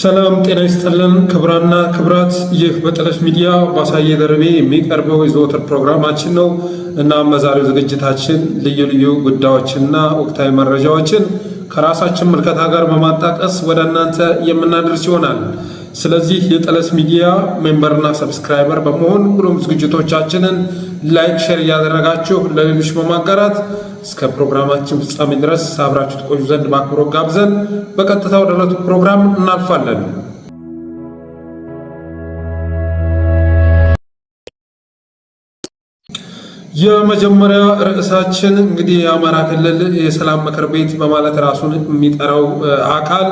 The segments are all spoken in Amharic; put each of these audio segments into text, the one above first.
ሰላም ጤና ይስጥልን ክብራና ክብራት፣ ይህ በጠለስ ሚዲያ ባሳየ ደርቤ የሚቀርበው የዘወትር ፕሮግራማችን ነው። እናም በዛሬው ዝግጅታችን ልዩ ልዩ ጉዳዮችና ወቅታዊ መረጃዎችን ከራሳችን ምልከታ ጋር በማጣቀስ ወደ እናንተ የምናደርስ ይሆናል። ስለዚህ የጠለስ ሚዲያ ሜምበርና ሰብስክራይበር በመሆን ሁሉም ዝግጅቶቻችንን ላይክ፣ ሼር እያደረጋችሁ ለሌሎች በማጋራት እስከ ፕሮግራማችን ፍጻሜ ድረስ አብራችሁ ትቆዩ ዘንድ በአክብሮት ጋብዘን በቀጥታ ወደ ዕለቱ ፕሮግራም እናልፋለን። የመጀመሪያ ርዕሳችን እንግዲህ የአማራ ክልል የሰላም ምክር ቤት በማለት ራሱን የሚጠራው አካል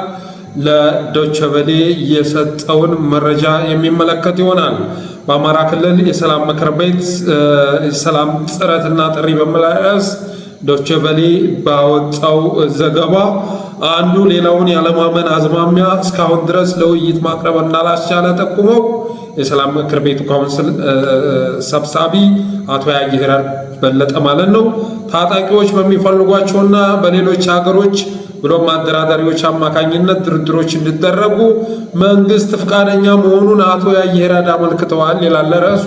ለዶይቼ ቬለ የሰጠውን መረጃ የሚመለከት ይሆናል። በአማራ ክልል የሰላም ምክር ቤት የሰላም ጥረትና ጥሪ በሚል ርዕስ ዶይቼ ቬለ ባወጣው ዘገባ አንዱ ሌላውን ያለማመን አዝማሚያ እስካሁን ድረስ ለውይይት ማቅረብ እንዳላስቻለ ጠቁመው የሰላም ምክር ቤቱ ካውንስል ሰብሳቢ አቶ ያየህራድ በለጠ ማለት ነው ታጣቂዎች በሚፈልጓቸውና በሌሎች ሀገሮች ብሎም አደራዳሪዎች አማካኝነት ድርድሮች እንዲደረጉ መንግስት ፍቃደኛ መሆኑን አቶ ያየህራድ አመልክተዋል ይላል ርዕሱ።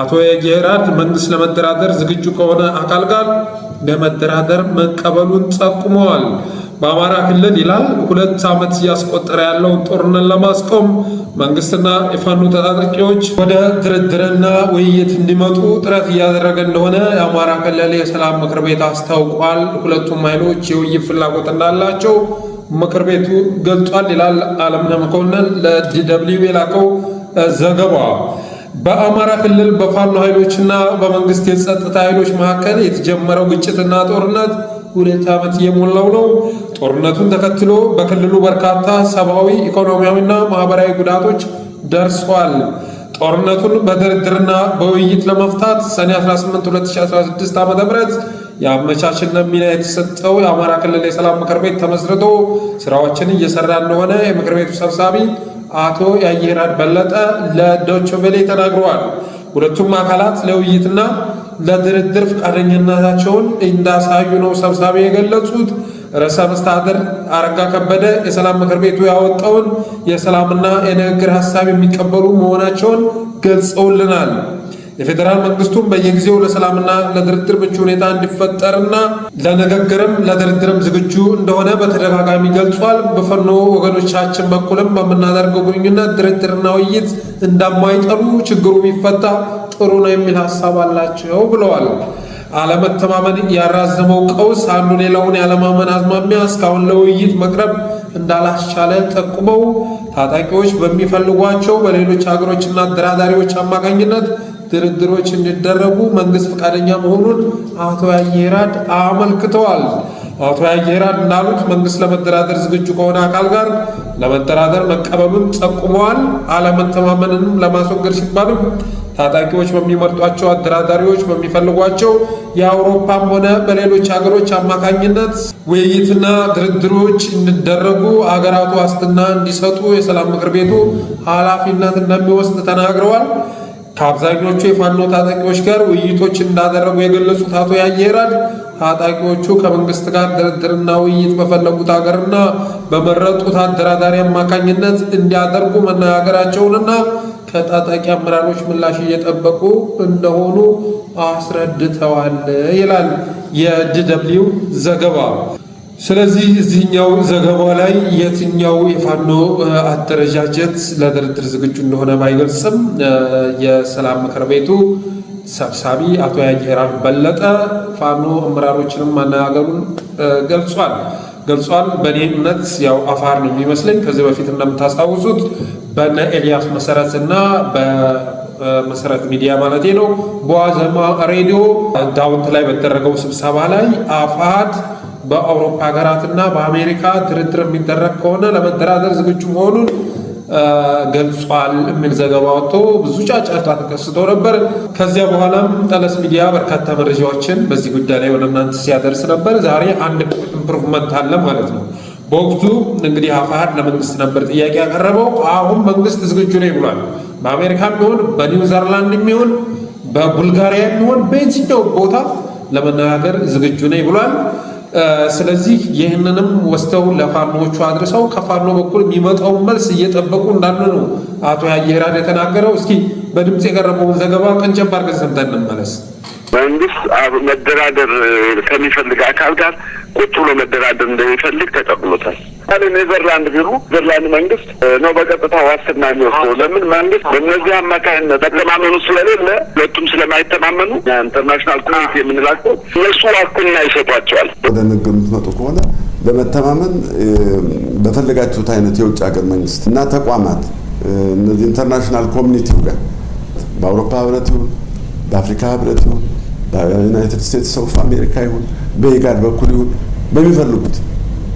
አቶ ያየህራድ መንግስት ለመደራደር ዝግጁ ከሆነ አካል ጋር ለመደራደር መቀበሉን ጠቁመዋል። በአማራ ክልል ይላል 2 ዓመት እያስቆጠረ ያለውን ጦርነት ለማስቆም መንግስትና የፋኖ ታጣቂዎች ወደ ድርድርና ውይይት እንዲመጡ ጥረት እያደረገ እንደሆነ የአማራ ክልል የሰላም ምክር ቤት አስታውቋል። ሁለቱም ኃይሎች የውይይት ፍላጎት እንዳላቸው ምክር ቤቱ ገልጿል ይላል አለምነህ መኮንን ለዲደብሊው የላከው ዘገባ። በአማራ ክልል በፋኖ ኃይሎችና በመንግስት የጸጥታ ኃይሎች መካከል የተጀመረው ግጭትና ጦርነት 2 ዓመት የሞላው ነው። ጦርነቱን ተከትሎ በክልሉ በርካታ ሰብአዊ፣ ኢኮኖሚያዊና ማህበራዊ ጉዳቶች ደርሷል። ጦርነቱን በድርድርና በውይይት ለመፍታት ሰኔ 18 2016 ዓ.ም የአመቻችነት ሚና የተሰጠው የአማራ ክልል የሰላም ምክር ቤት ተመስርቶ ስራዎችን እየሰራ እንደሆነ የምክር ቤቱ ሰብሳቢ አቶ ያየህራድ በለጠ ለዶይቼ ቬለ ተናግረዋል። ሁለቱም አካላት ለውይይትና ለድርድር ፈቃደኝነታቸውን እንዳሳዩ ነው ሰብሳቢ የገለጹት። ርዕሰ መስተዳድር አረጋ ከበደ የሰላም ምክር ቤቱ ያወጣውን የሰላምና የንግግር ሀሳብ የሚቀበሉ መሆናቸውን ገልጸውልናል። የፌዴራል መንግስቱም በየጊዜው ለሰላምና ለድርድር ምቹ ሁኔታ እንዲፈጠርና ለንግግርም ለድርድርም ዝግጁ እንደሆነ በተደጋጋሚ ገልጿል። በፋኖ ወገኖቻችን በኩልም በምናደርገው ግንኙነት ድርድርና ውይይት እንደማይጠሉ ችግሩ ቢፈታ ጥሩ ነው የሚል ሀሳብ አላቸው ብለዋል። አለመተማመን ያራዘመው ቀውስ አንዱ ሌላውን ያለማመን አዝማሚያ እስካሁን ለውይይት መቅረብ እንዳላስቻለ ጠቁመው ታጣቂዎች በሚፈልጓቸው በሌሎች ሀገሮችና አደራዳሪዎች አማካኝነት ድርድሮች እንዲደረጉ መንግስት ፈቃደኛ መሆኑን አቶ ያየህራድ አመልክተዋል። አቶ ያየህራድ እንዳሉት መንግስት ለመደራደር ዝግጁ ከሆነ አካል ጋር ለመደራደር መቀበሉን ጠቁመዋል። አለመተማመንንም ለማስወገድ ሲባልም ታጣቂዎች በሚመርጧቸው አደራዳሪዎች በሚፈልጓቸው የአውሮፓም ሆነ በሌሎች ሀገሮች አማካኝነት ውይይትና ድርድሮች እንዲደረጉ አገራቱ ዋስትና እንዲሰጡ የሰላም ምክር ቤቱ ኃላፊነት እንደሚወስድ ተናግረዋል። ከአብዛኞቹ የፋኖ ታጣቂዎች ጋር ውይይቶች እንዳደረጉ የገለጹት አቶ ያየህራድ ታጣቂዎቹ ከመንግስት ጋር ድርድርና ውይይት በፈለጉት ሀገርና በመረጡት አደራዳሪ አማካኝነት እንዲያደርጉ መነጋገራቸውንና ከታጣቂ አመራሮች ምላሽ እየጠበቁ እንደሆኑ አስረድተዋል ይላል የዲደብሊው ዘገባ። ስለዚህ እዚህኛው ዘገባ ላይ የትኛው የፋኖ አደረጃጀት ለድርድር ዝግጁ እንደሆነ ባይገልጽም የሰላም ምክር ቤቱ ሰብሳቢ አቶ ያየህራድ በለጠ ፋኖ አመራሮችንም ማነጋገሩን ገልጿል። በእኔ እምነት ያው አፋር ነው የሚመስለኝ። ከዚህ በፊት እንደምታስታውሱት በነ ኤልያስ መሰረትና በመሰረት ሚዲያ ማለት ነው በዋዘማ ሬዲዮ ዳውንት ላይ በተደረገው ስብሰባ ላይ አፋድ በአውሮፓ ሀገራትና በአሜሪካ ድርድር የሚደረግ ከሆነ ለመደራደር ዝግጁ መሆኑን ገልጿል የሚል ዘገባ ወጥቶ ብዙ ጫጫታ ተከስቶ ነበር። ከዚያ በኋላም ጠለስ ሚዲያ በርካታ መረጃዎችን በዚህ ጉዳይ ላይ ወደ እናንተ ሲያደርስ ነበር። ዛሬ አንድ ኢምፕሩቭመንት አለ ማለት ነው። በወቅቱ እንግዲህ አፋሕድ ለመንግስት ነበር ጥያቄ ያቀረበው። አሁን መንግስት ዝግጁ ነው ብሏል። በአሜሪካ የሚሆን በኒውዚላንድ የሚሆን በቡልጋሪያ የሚሆን በየትኛው ቦታ ለመነጋገር ዝግጁ ነው ብሏል። ስለዚህ ይህንንም ወስተው ለፋኖቹ አድርሰው ከፋኖ በኩል የሚመጣውን መልስ እየጠበቁ እንዳሉ ነው አቶ ያየራድ የተናገረው። እስኪ በድምጽ የቀረበውን ዘገባ ቀንጨብ አድርገን ሰምተን እንመለስ። መንግስት መደራደር ከሚፈልግ አካል ጋር ቁጭ ብሎ መደራደር እንደሚፈልግ ተቀብሎታል። ኔዘርላንድ ቢሉ ኔዘርላንድ መንግስት ነው በቀጥታ ዋስትና የሚወስደው። ለምን መንግስት በእነዚህ አማካይነት መተማመኑ ስለሌለ ሁለቱም ስለማይተማመኑ ኢንተርናሽናል ኮሚኒቲ የምንላቸው እነሱ ዋስትና ይሰጧቸዋል። ወደ ንግድ የምትመጡ ከሆነ ለመተማመን በፈለጋችሁት አይነት የውጭ ሀገር መንግስት እና ተቋማት እነዚህ ኢንተርናሽናል ኮሚኒቲው ጋር በአውሮፓ ህብረት ይሁን በአፍሪካ ህብረት ይሁን በዩናይትድ ስቴትስ ኦፍ አሜሪካ ይሁን በኢጋድ በኩል ይሁን በሚፈልጉት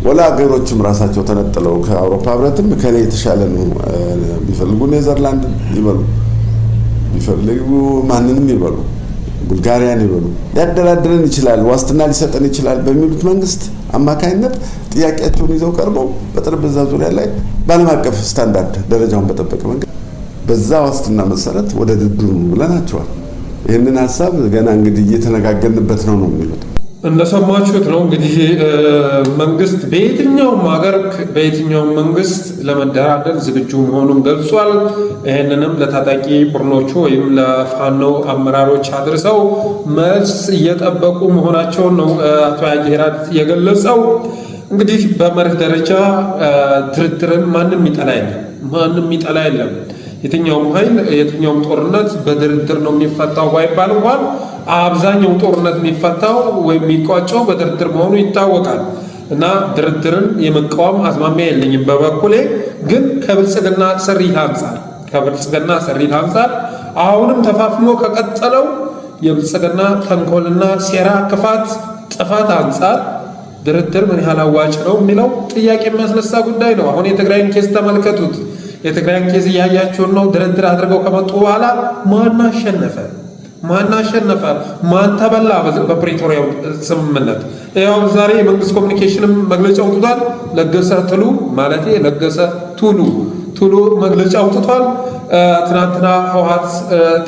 ወላ ሀገሮችም ራሳቸው ተነጥለው ከአውሮፓ ህብረትም ከኔ የተሻለ ነው ቢፈልጉ ኔዘርላንድ ይበሉ ቢፈልጉ ማንንም ይበሉ ቡልጋሪያን ይበሉ ሊያደራድረን ይችላል ዋስትና ሊሰጠን ይችላል በሚሉት መንግስት አማካይነት ጥያቄያቸውን ይዘው ቀርበው በጠረጴዛ ዙሪያ ላይ በዓለም አቀፍ ስታንዳርድ ደረጃውን በጠበቀ መንገድ በዛ ዋስትና መሰረት ወደ ድርድሩ ብለናቸዋል። ይህንን ሀሳብ ገና እንግዲህ እየተነጋገርንበት ነው የሚሉት። እንደሰማችሁት ነው እንግዲህ መንግስት በየትኛውም ሀገር በየትኛውም መንግስት ለመደራደር ዝግጁ መሆኑን ገልጿል። ይህንንም ለታጣቂ ቡድኖቹ ወይም ለፋኖ አመራሮች አድርሰው መልስ እየጠበቁ መሆናቸውን ነው አቶ ያየራድ የገለጸው። እንግዲህ በመርህ ደረጃ ድርድርን ማንም ይጠላ የለም። የትኛውም ኃይል የትኛውም ጦርነት በድርድር ነው የሚፈታው ባይባል እንኳን አብዛኛው ጦርነት የሚፈታው ወይም የሚቋጨው በድርድር መሆኑ ይታወቃል። እና ድርድርን የመቃወም አዝማሚያ የለኝም በበኩሌ። ግን ከብልጽግና ስሪት አንጻር አሁንም ተፋፍሞ ከቀጠለው የብልጽግና ተንኮልና ሴራ፣ ክፋት፣ ጥፋት አንጻር ድርድር ምን ያህል አዋጭ ነው የሚለው ጥያቄ የሚያስነሳ ጉዳይ ነው። አሁን የትግራይን ኬዝ ተመልከቱት። የትግራይን ኬዝ እያያችሁን ነው። ድርድር አድርገው ከመጡ በኋላ ማን አሸነፈ? ማን ተበላ? በፕሪቶሪያው ስምምነት ያው ዛሬ የመንግስት ኮሚኒኬሽንም መግለጫ አውጥቷል። ለገሰ ቱሉ መግለጫ አውጥቷል። ትናንትና ህወሓት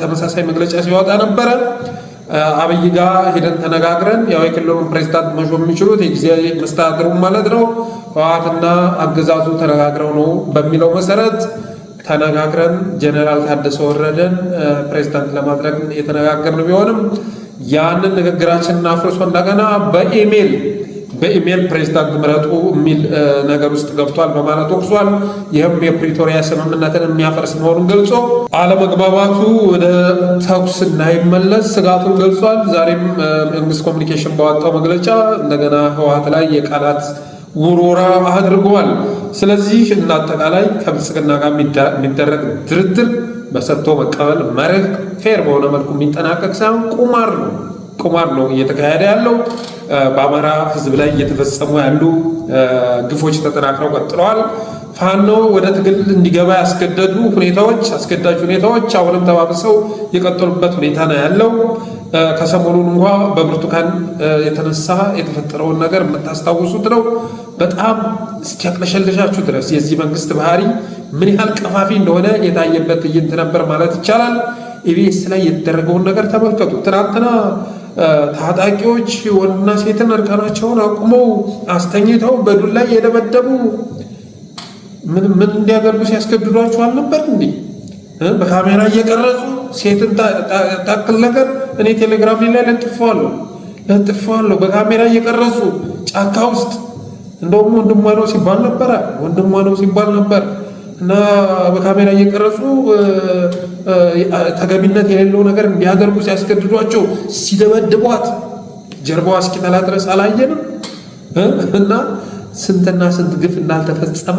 ተመሳሳይ መግለጫ ሲወጣ ነበረ። አብይ ጋር ሄደን ተነጋግረን ያው የክልሉን ፕሬዝዳንት መሾም የሚችሉት የጊዜያዊ መስተዳድሩ ማለት ነው ህወሓትና አገዛዙ ተነጋግረው ነው በሚለው መሰረት ተነጋግረን ጀነራል ታደሰ ወረደን ፕሬዝዳንት ለማድረግ የተነጋገርን ቢሆንም ያንን ንግግራችንን አፍርሶ እንደገና በኢሜል ፕሬዝዳንት ምረጡ የሚል ነገር ውስጥ ገብቷል በማለት ወቅሷል። ይህም የፕሪቶሪያ ስምምነትን የሚያፈርስ መሆኑን ገልጾ አለመግባባቱ ወደ ተኩስ እንዳይመለስ ስጋቱን ገልጿል። ዛሬም መንግስት ኮሚኒኬሽን ባወጣው መግለጫ እንደገና ህወሓት ላይ የቃላት ውሮራ አድርገዋል። ስለዚህ እናጠቃላይ ከብልጽግና ጋር የሚደረግ ድርድር በሰጥቶ መቀበል መርህ ፌር በሆነ መልኩ የሚጠናቀቅ ሳይሆን ቁማር ነው እየተካሄደ ያለው። በአማራ ህዝብ ላይ እየተፈጸሙ ያሉ ግፎች ተጠናክረው ቀጥለዋል። ፋኖ ወደ ትግል እንዲገባ አስገዳጅ ሁኔታዎች አሁንም ተባብሰው የቀጠሉበት ሁኔታ ነው ያለው። ከሰሞኑን እንኳ በብርቱካን የተነሳ የተፈጠረውን ነገር የምታስታውሱት ነው። በጣም እስኪያቅለሸልሻችሁ ድረስ የዚህ መንግስት ባህሪ ምን ያህል ቀፋፊ እንደሆነ የታየበት ትዕይንት ነበር ማለት ይቻላል። ኢቢኤስ ላይ የተደረገውን ነገር ተመልከቱ። ትናንትና ታጣቂዎች ወንድና ሴትን እርቃናቸውን አቁመው አስተኝተው በዱላ የደበደቡ ምን እንዲያደርጉ ሲያስገድዷቸው አልነበር እንዴ? በካሜራ እየቀረጹ ሴትን ታክል ነገር እኔ ቴሌግራም ላይ ለጥፈዋለሁ። በካሜራ እየቀረጹ ጫካ ውስጥ እንደውም ወንድሟ ነው ሲባል ነበር እና በካሜራ እየቀረጹ ተገቢነት የሌለው ነገር እንዲያደርጉ ሲያስገድዷቸው ሲደበድቧት ጀርባዋ እስኪተላ ድረስ አላየንም? እና ስንትና ስንት ግፍ እንዳልተፈጸመ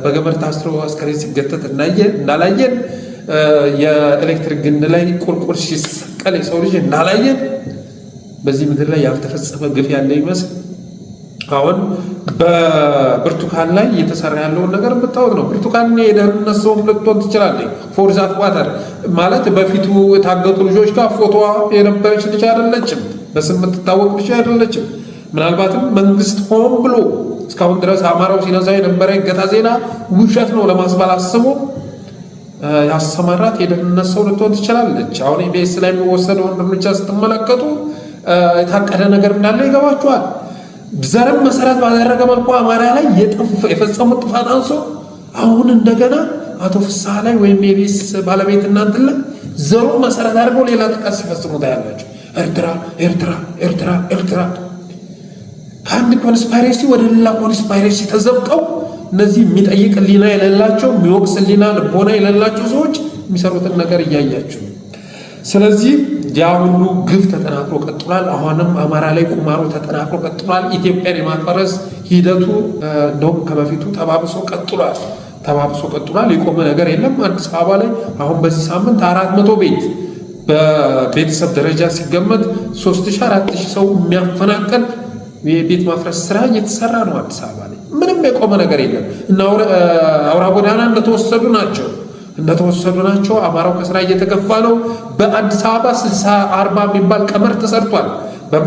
በገመድ ታስሮ አስከሬን ሲገተት እንዳላየን የኤሌክትሪክ ግንድ ላይ ቁልቁል ሲሰቀል የሰው ልጅ እንዳላየን በዚህ ምድር ላይ ያልተፈጸመ ግፍ ያለ ይመስል አሁን በብርቱካን ላይ እየተሰራ ያለውን ነገር የምታወቅ ነው። ብርቱካን የደህንነት ሰው ልትሆን ትችላለች። ፎርዛት ዋተር ማለት በፊቱ የታገቱ ልጆች ጋር ፎቶዋ የነበረች ልጅ አይደለችም። በስም የምትታወቅ ልጅ አይደለችም። ምናልባትም መንግስት ሆን ብሎ እስካሁን ድረስ አማራው ሲነዛ የነበረ የገታ ዜና ውሸት ነው ለማስባል አስቦ ያሰማራት የደህንነት ሰው ልትሆን ትችላለች። አሁን ኢቢኤስ ላይ የሚወሰደውን እርምጃ ስትመለከቱ የታቀደ ነገር እንዳለ ይገባችኋል። ዘርን መሰረት ባደረገ መልኩ አማራ ላይ የፈጸሙት ጥፋት አንሶ አሁን እንደገና አቶ ፍስሐ ላይ ወይም የቤስ ባለቤት እናንተ ላይ ዘሩን መሰረት አድርገው ሌላ ጥቃት ሲፈጽሙ ታያላችሁ። ኤርትራ ከአንድ ኮንስፓይሬሲ ወደ ሌላ ኮንስፓይሬሲ ተዘብቀው እነዚህ የሚጠይቅ ሕሊና የሌላቸው የሚወቅስ ሕሊና ልቦና የሌላቸው ሰዎች የሚሰሩትን ነገር እያያችሁ። ስለዚህ ያ ሁሉ ግፍ ተጠናክሮ ቀጥሏል። አሁንም አማራ ላይ ቁማሩ ተጠናክሮ ቀጥሏል። ኢትዮጵያን የማፈረስ ሂደቱ እንደውም ከበፊቱ ተባብሶ ቀጥሏል። የቆመ ነገር የለም። አዲስ አበባ ላይ አሁን በዚህ ሳምንት 400 ቤት በቤተሰብ ደረጃ ሲገመት 3000-4000 ሰው የሚያፈናቀል የቤት ማፍረስ ስራ እየተሰራ ነው። አዲስ አበባ ላይ ምንም የቆመ ነገር የለም እና አውራ ጎዳና እንደተወሰዱ ናቸው። አማራው ከስራ እየተገፋ ነው። በአዲስ አበባ 60-40 የሚባል ቀመር ተሰርቷል።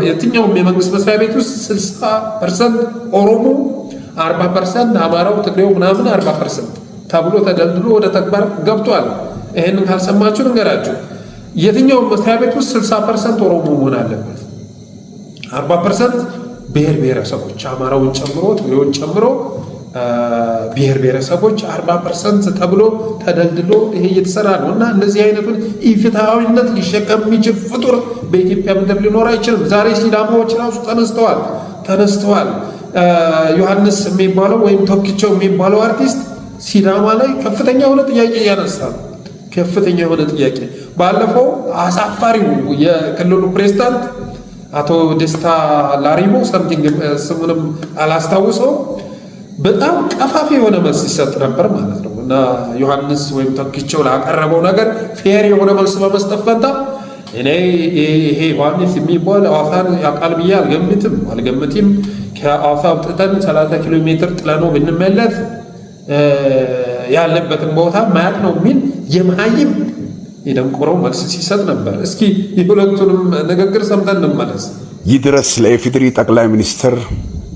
የትኛውም የመንግስት መስሪያ ቤት ውስጥ 60% ኦሮሞ፣ 40% አማራው፣ ትግሬው ምናምን 40% ተብሎ ተደልድሎ ወደ ተግባር ገብቷል። ይህንን ካልሰማችሁ ንገራችሁ። የትኛውም መስሪያ ቤት ውስጥ 60% ኦሮሞ መሆን አለበት። 40% ብሔር ብሔረሰቦች አማራውን ጨምሮ ትግሬውን ጨምሮ ብሔር ብሔረሰቦች 40% ተብሎ ተደልድሎ ይሄ እየተሰራ ነው እና እንደዚህ አይነቱን ኢፍትሐዊነት ሊሸከም የሚችል ፍጡር በኢትዮጵያ ምድር ሊኖር አይችልም። ዛሬ ሲዳማዎች ራሱ ተነስተዋል። ዮሐንስ የሚባለው ወይም ቶክቸው የሚባለው አርቲስት ሲዳማ ላይ ከፍተኛ የሆነ ጥያቄ እያነሳ ነው። ከፍተኛ የሆነ ጥያቄ ባለፈው አሳፋሪው የክልሉ ፕሬዝዳንት አቶ ደስታ ላሪቦ ሰምቲንግ ስሙንም አላስታውሰው በጣም ቀፋፊ የሆነ መልስ ይሰጥ ነበር ማለት ነው እና ዮሐንስ ወይም ቶክቸው ላቀረበው ነገር ፌር የሆነ መልስ በመስጠት ፈንታ እኔ ይሄ ዮሐንስ የሚባል አዋሳን ያቃል ብዬ አልገምትም ከአዋሳ ወጥተን 30 ኪሎ ሜትር ጥለነው ብንመለስ ያለበትን ቦታ ማያቅ ነው የሚል የመሀይም የደንቆረው መልስ ሲሰጥ ነበር። እስኪ የሁለቱንም ንግግር ሰምተን እንመለስ። ይድረስ ለኢፌዴሪ ጠቅላይ ሚኒስትር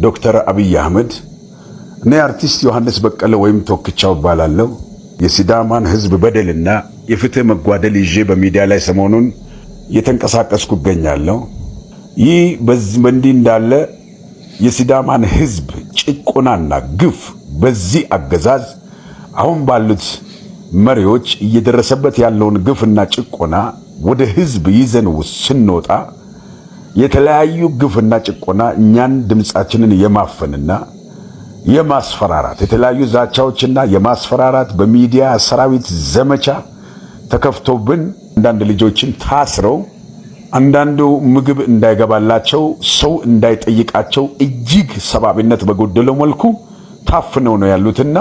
ዶክተር አብይ አህመድ። እኔ አርቲስት ዮሐንስ በቀለ ወይም ቶክቻው እባላለሁ። የሲዳማን ሕዝብ በደልና የፍትህ መጓደል ይዤ በሚዲያ ላይ ሰሞኑን እየተንቀሳቀስኩ እገኛለሁ። ይህ በእንዲህ እንዳለ የሲዳማን ሕዝብ ጭቆናና ግፍ በዚህ አገዛዝ አሁን ባሉት መሪዎች እየደረሰበት ያለውን ግፍና ጭቆና ወደ ሕዝብ ይዘን ስንወጣ የተለያዩ ግፍና ጭቆና እኛን ድምጻችንን የማፈንና የማስፈራራት የተለያዩ ዛቻዎችና የማስፈራራት በሚዲያ ሰራዊት ዘመቻ ተከፍቶብን አንዳንድ ልጆችን ታስረው አንዳንዱ ምግብ እንዳይገባላቸው ሰው እንዳይጠይቃቸው እጅግ ሰብአዊነት በጎደለው መልኩ ታፍነው ነው ያሉትና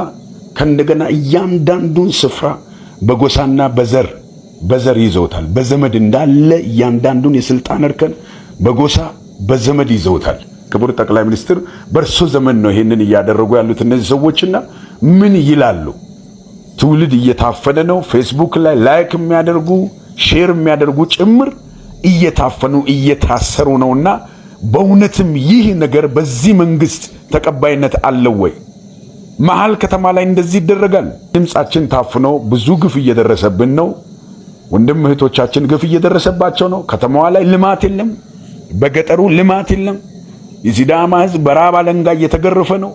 ከእንደገና እያንዳንዱን ስፍራ በጎሳና በዘር ይዘውታል። በዘመድ እንዳለ እያንዳንዱን የስልጣን እርከን በጎሳ በዘመድ ይዘውታል። ክቡር ጠቅላይ ሚኒስትር በእርሶ ዘመን ነው ይሄንን እያደረጉ ያሉት እነዚህ ሰዎችና ምን ይላሉ? ትውልድ እየታፈነ ነው። ፌስቡክ ላይ ላይክ የሚያደርጉ ሼር የሚያደርጉ ጭምር እየታፈኑ እየታሰሩ ነውና በእውነትም ይህ ነገር በዚህ መንግስት ተቀባይነት አለው ወይ? መሃል ከተማ ላይ እንደዚህ ይደረጋል? ድምጻችን ታፍኖ ብዙ ግፍ እየደረሰብን ነው። ወንድም እህቶቻችን ግፍ እየደረሰባቸው ነው። ከተማዋ ላይ ልማት የለም፣ በገጠሩ ልማት የለም። የሲዳማ ሕዝብ በራብ አለንጋ እየተገረፈ ነው።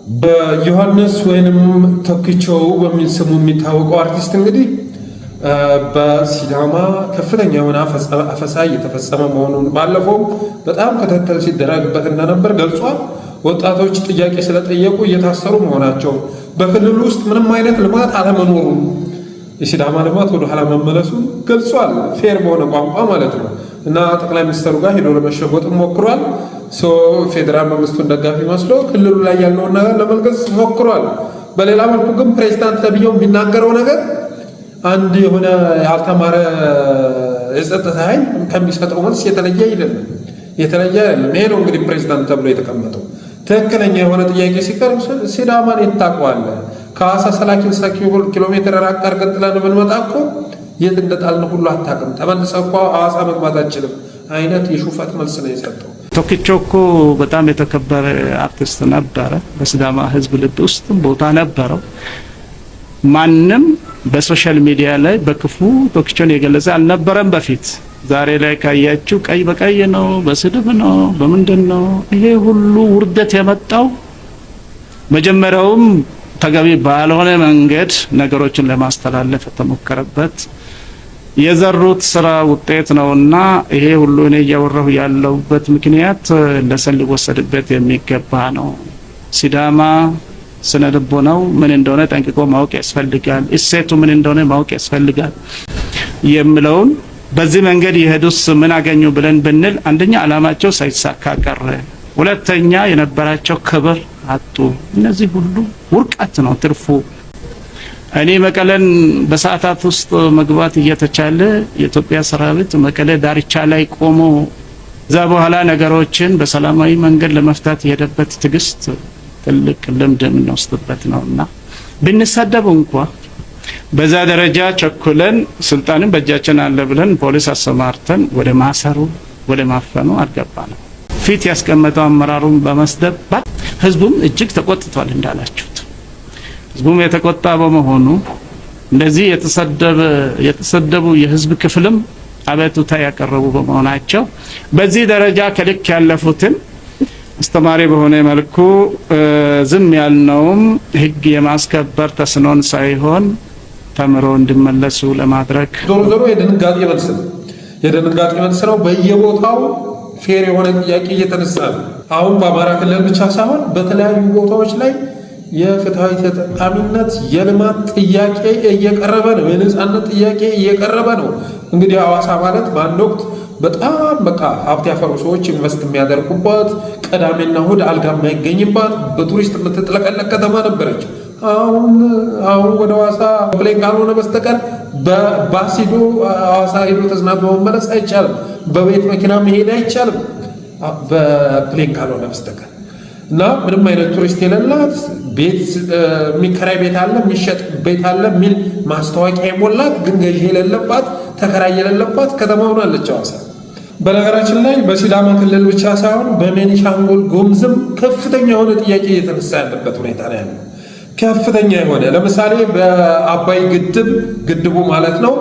ዮሐንስ ወይንም ቶክቸው በሚል ስሙ የሚታወቀው አርቲስት እንግዲህ በሲዳማ ከፍተኛ የሆነ አፈሳ እየተፈጸመ መሆኑን ባለፈው በጣም ክትትል ሲደረግበት እንደነበር ገልጿል። ወጣቶች ጥያቄ ስለጠየቁ እየታሰሩ መሆናቸው፣ በክልሉ ውስጥ ምንም አይነት ልማት አለመኖሩን፣ የሲዳማ ልማት ወደ ኋላ መመለሱን ገልጿል። ፌር በሆነ ቋንቋ ማለት ነው እና ጠቅላይ ሚኒስትሩ ጋር ሄዶ ለመሸጎጥ ሞክሯል። ፌዴራል መንግስቱን ደጋፊ መስሎ ክልሉ ላይ ያለውን ነገር ለመልገስ ሞክሯል። በሌላ መልኩ ግን ፕሬዝዳንት ተብዬው የሚናገረው ነገር አንድ የሆነ ያልተማረ የጸጥታ ኃይል ከሚሰጠው መልስ የተለየ አይደለም። ይሄ ነው እንግዲህ ፕሬዝዳንት ተብሎ የተቀመጠው። ትክክለኛ የሆነ ጥያቄ ሲቀርብ ሲዳማን ይታቋል። ከሐዋሳ 30 ኪሎ ሜትር ራቅ አድርገን ጥለን ብንመጣ እኮ የት እንደጣልን ሁሉ አታውቅም። ተመልሰህ እኮ ሐዋሳ መግባት አትችልም አይነት የሹፈት መልስ ነው የሰጠው። ቶክቸው እኮ በጣም የተከበረ አርቲስት ነበረ። በሲዳማ ሕዝብ ልብ ውስጥ ቦታ ነበረው። ማንም በሶሻል ሚዲያ ላይ በክፉ ቶክቸውን የገለጸ አልነበረም በፊት። ዛሬ ላይ ካያችሁ ቀይ በቀይ ነው፣ በስድብ ነው፣ በምንድን ነው ይሄ ሁሉ ውርደት የመጣው? መጀመሪያውም ተገቢ ባልሆነ መንገድ ነገሮችን ለማስተላለፍ የተሞከረበት የዘሩት ስራ ውጤት ነውና ይሄ ሁሉ እኔ እያወራሁ ያለሁበት ምክንያት ለሰል ሊወሰድበት የሚገባ ነው። ሲዳማ ስነ ልቦናው ምን እንደሆነ ጠንቅቆ ማወቅ ያስፈልጋል። እሴቱ ምን እንደሆነ ማወቅ ያስፈልጋል የሚለውን በዚህ መንገድ የሄዱስ ምን አገኙ ብለን ብንል አንደኛ ዓላማቸው ሳይሳካ ቀረ፣ ሁለተኛ የነበራቸው ክብር አጡ። እነዚህ ሁሉ ውርቀት ነው ትርፉ። እኔ መቀለን በሰዓታት ውስጥ መግባት እየተቻለ የኢትዮጵያ ሰራዊት መቀለ ዳርቻ ላይ ቆሞ እዛ በኋላ ነገሮችን በሰላማዊ መንገድ ለመፍታት የሄደበት ትግስት ትልቅ ልምድ የምንወስድበት ነውና ብንሰደብ እንኳን በዛ ደረጃ ቸኩለን ስልጣንን በእጃችን አለ ብለን ፖሊስ አሰማርተን ወደ ማሰሩ ወደ ማፈኑ አልገባንም። ፊት ያስቀመጠው አመራሩን በመስደብ ህዝቡም እጅግ ተቆጥቷል እንዳላችሁት። ህዝቡም የተቆጣ በመሆኑ እንደዚህ የተሰደቡ የህዝብ ክፍልም አቤቱታ ያቀረቡ በመሆናቸው በዚህ ደረጃ ከልክ ያለፉትን አስተማሪ በሆነ መልኩ ዝም ያልነውም ህግ የማስከበር ተስኖን ሳይሆን ተምሮ እንዲመለሱ ለማድረግ ዞሮ የድንጋጤ መልስ ነው። በየቦታው ፌር የሆነ ጥያቄ እየተነሳ ነው። አሁን በአማራ ክልል ብቻ ሳይሆን በተለያዩ ቦታዎች ላይ የፍትሃዊ ተጠቃሚነት የልማት ጥያቄ እየቀረበ ነው። የነጻነት ጥያቄ እየቀረበ ነው። እንግዲህ ሐዋሳ ማለት በአንድ ወቅት በጣም በቃ ሀብት ያፈሩ ሰዎች ኢንቨስት የሚያደርጉባት ቅዳሜና እሑድ አልጋ የማይገኝባት በቱሪስት የምትጥለቀለቅ ከተማ ነበረች። አሁን ወደ ሐዋሳ ፕሌን ካልሆነ በስተቀር በባስ ሄዶ ሐዋሳ ሄዶ ተዝናንቶ መመለስ አይቻልም። በቤት መኪና መሄድ አይቻልም በፕሌን ካልሆነ በስተቀር እና ምንም አይነት ቱሪስት የሌላት ቤት የሚከራይ ቤት አለ፣ የሚሸጥ ቤት አለ የሚል ማስታወቂያ የሞላት ግን ገዢ የሌለባት ተከራይ የሌለባት ከተማ ሆናለች ሐዋሳ። በነገራችን ላይ በሲዳማ ክልል ብቻ ሳይሆን በቤኒሻንጉል ጉሙዝም ከፍተኛ የሆነ ጥያቄ እየተነሳ ያለበት ሁኔታ ነው ያለው። ከፍተኛ የሆነ ለምሳሌ በአባይ ግድቡ ማለት ነው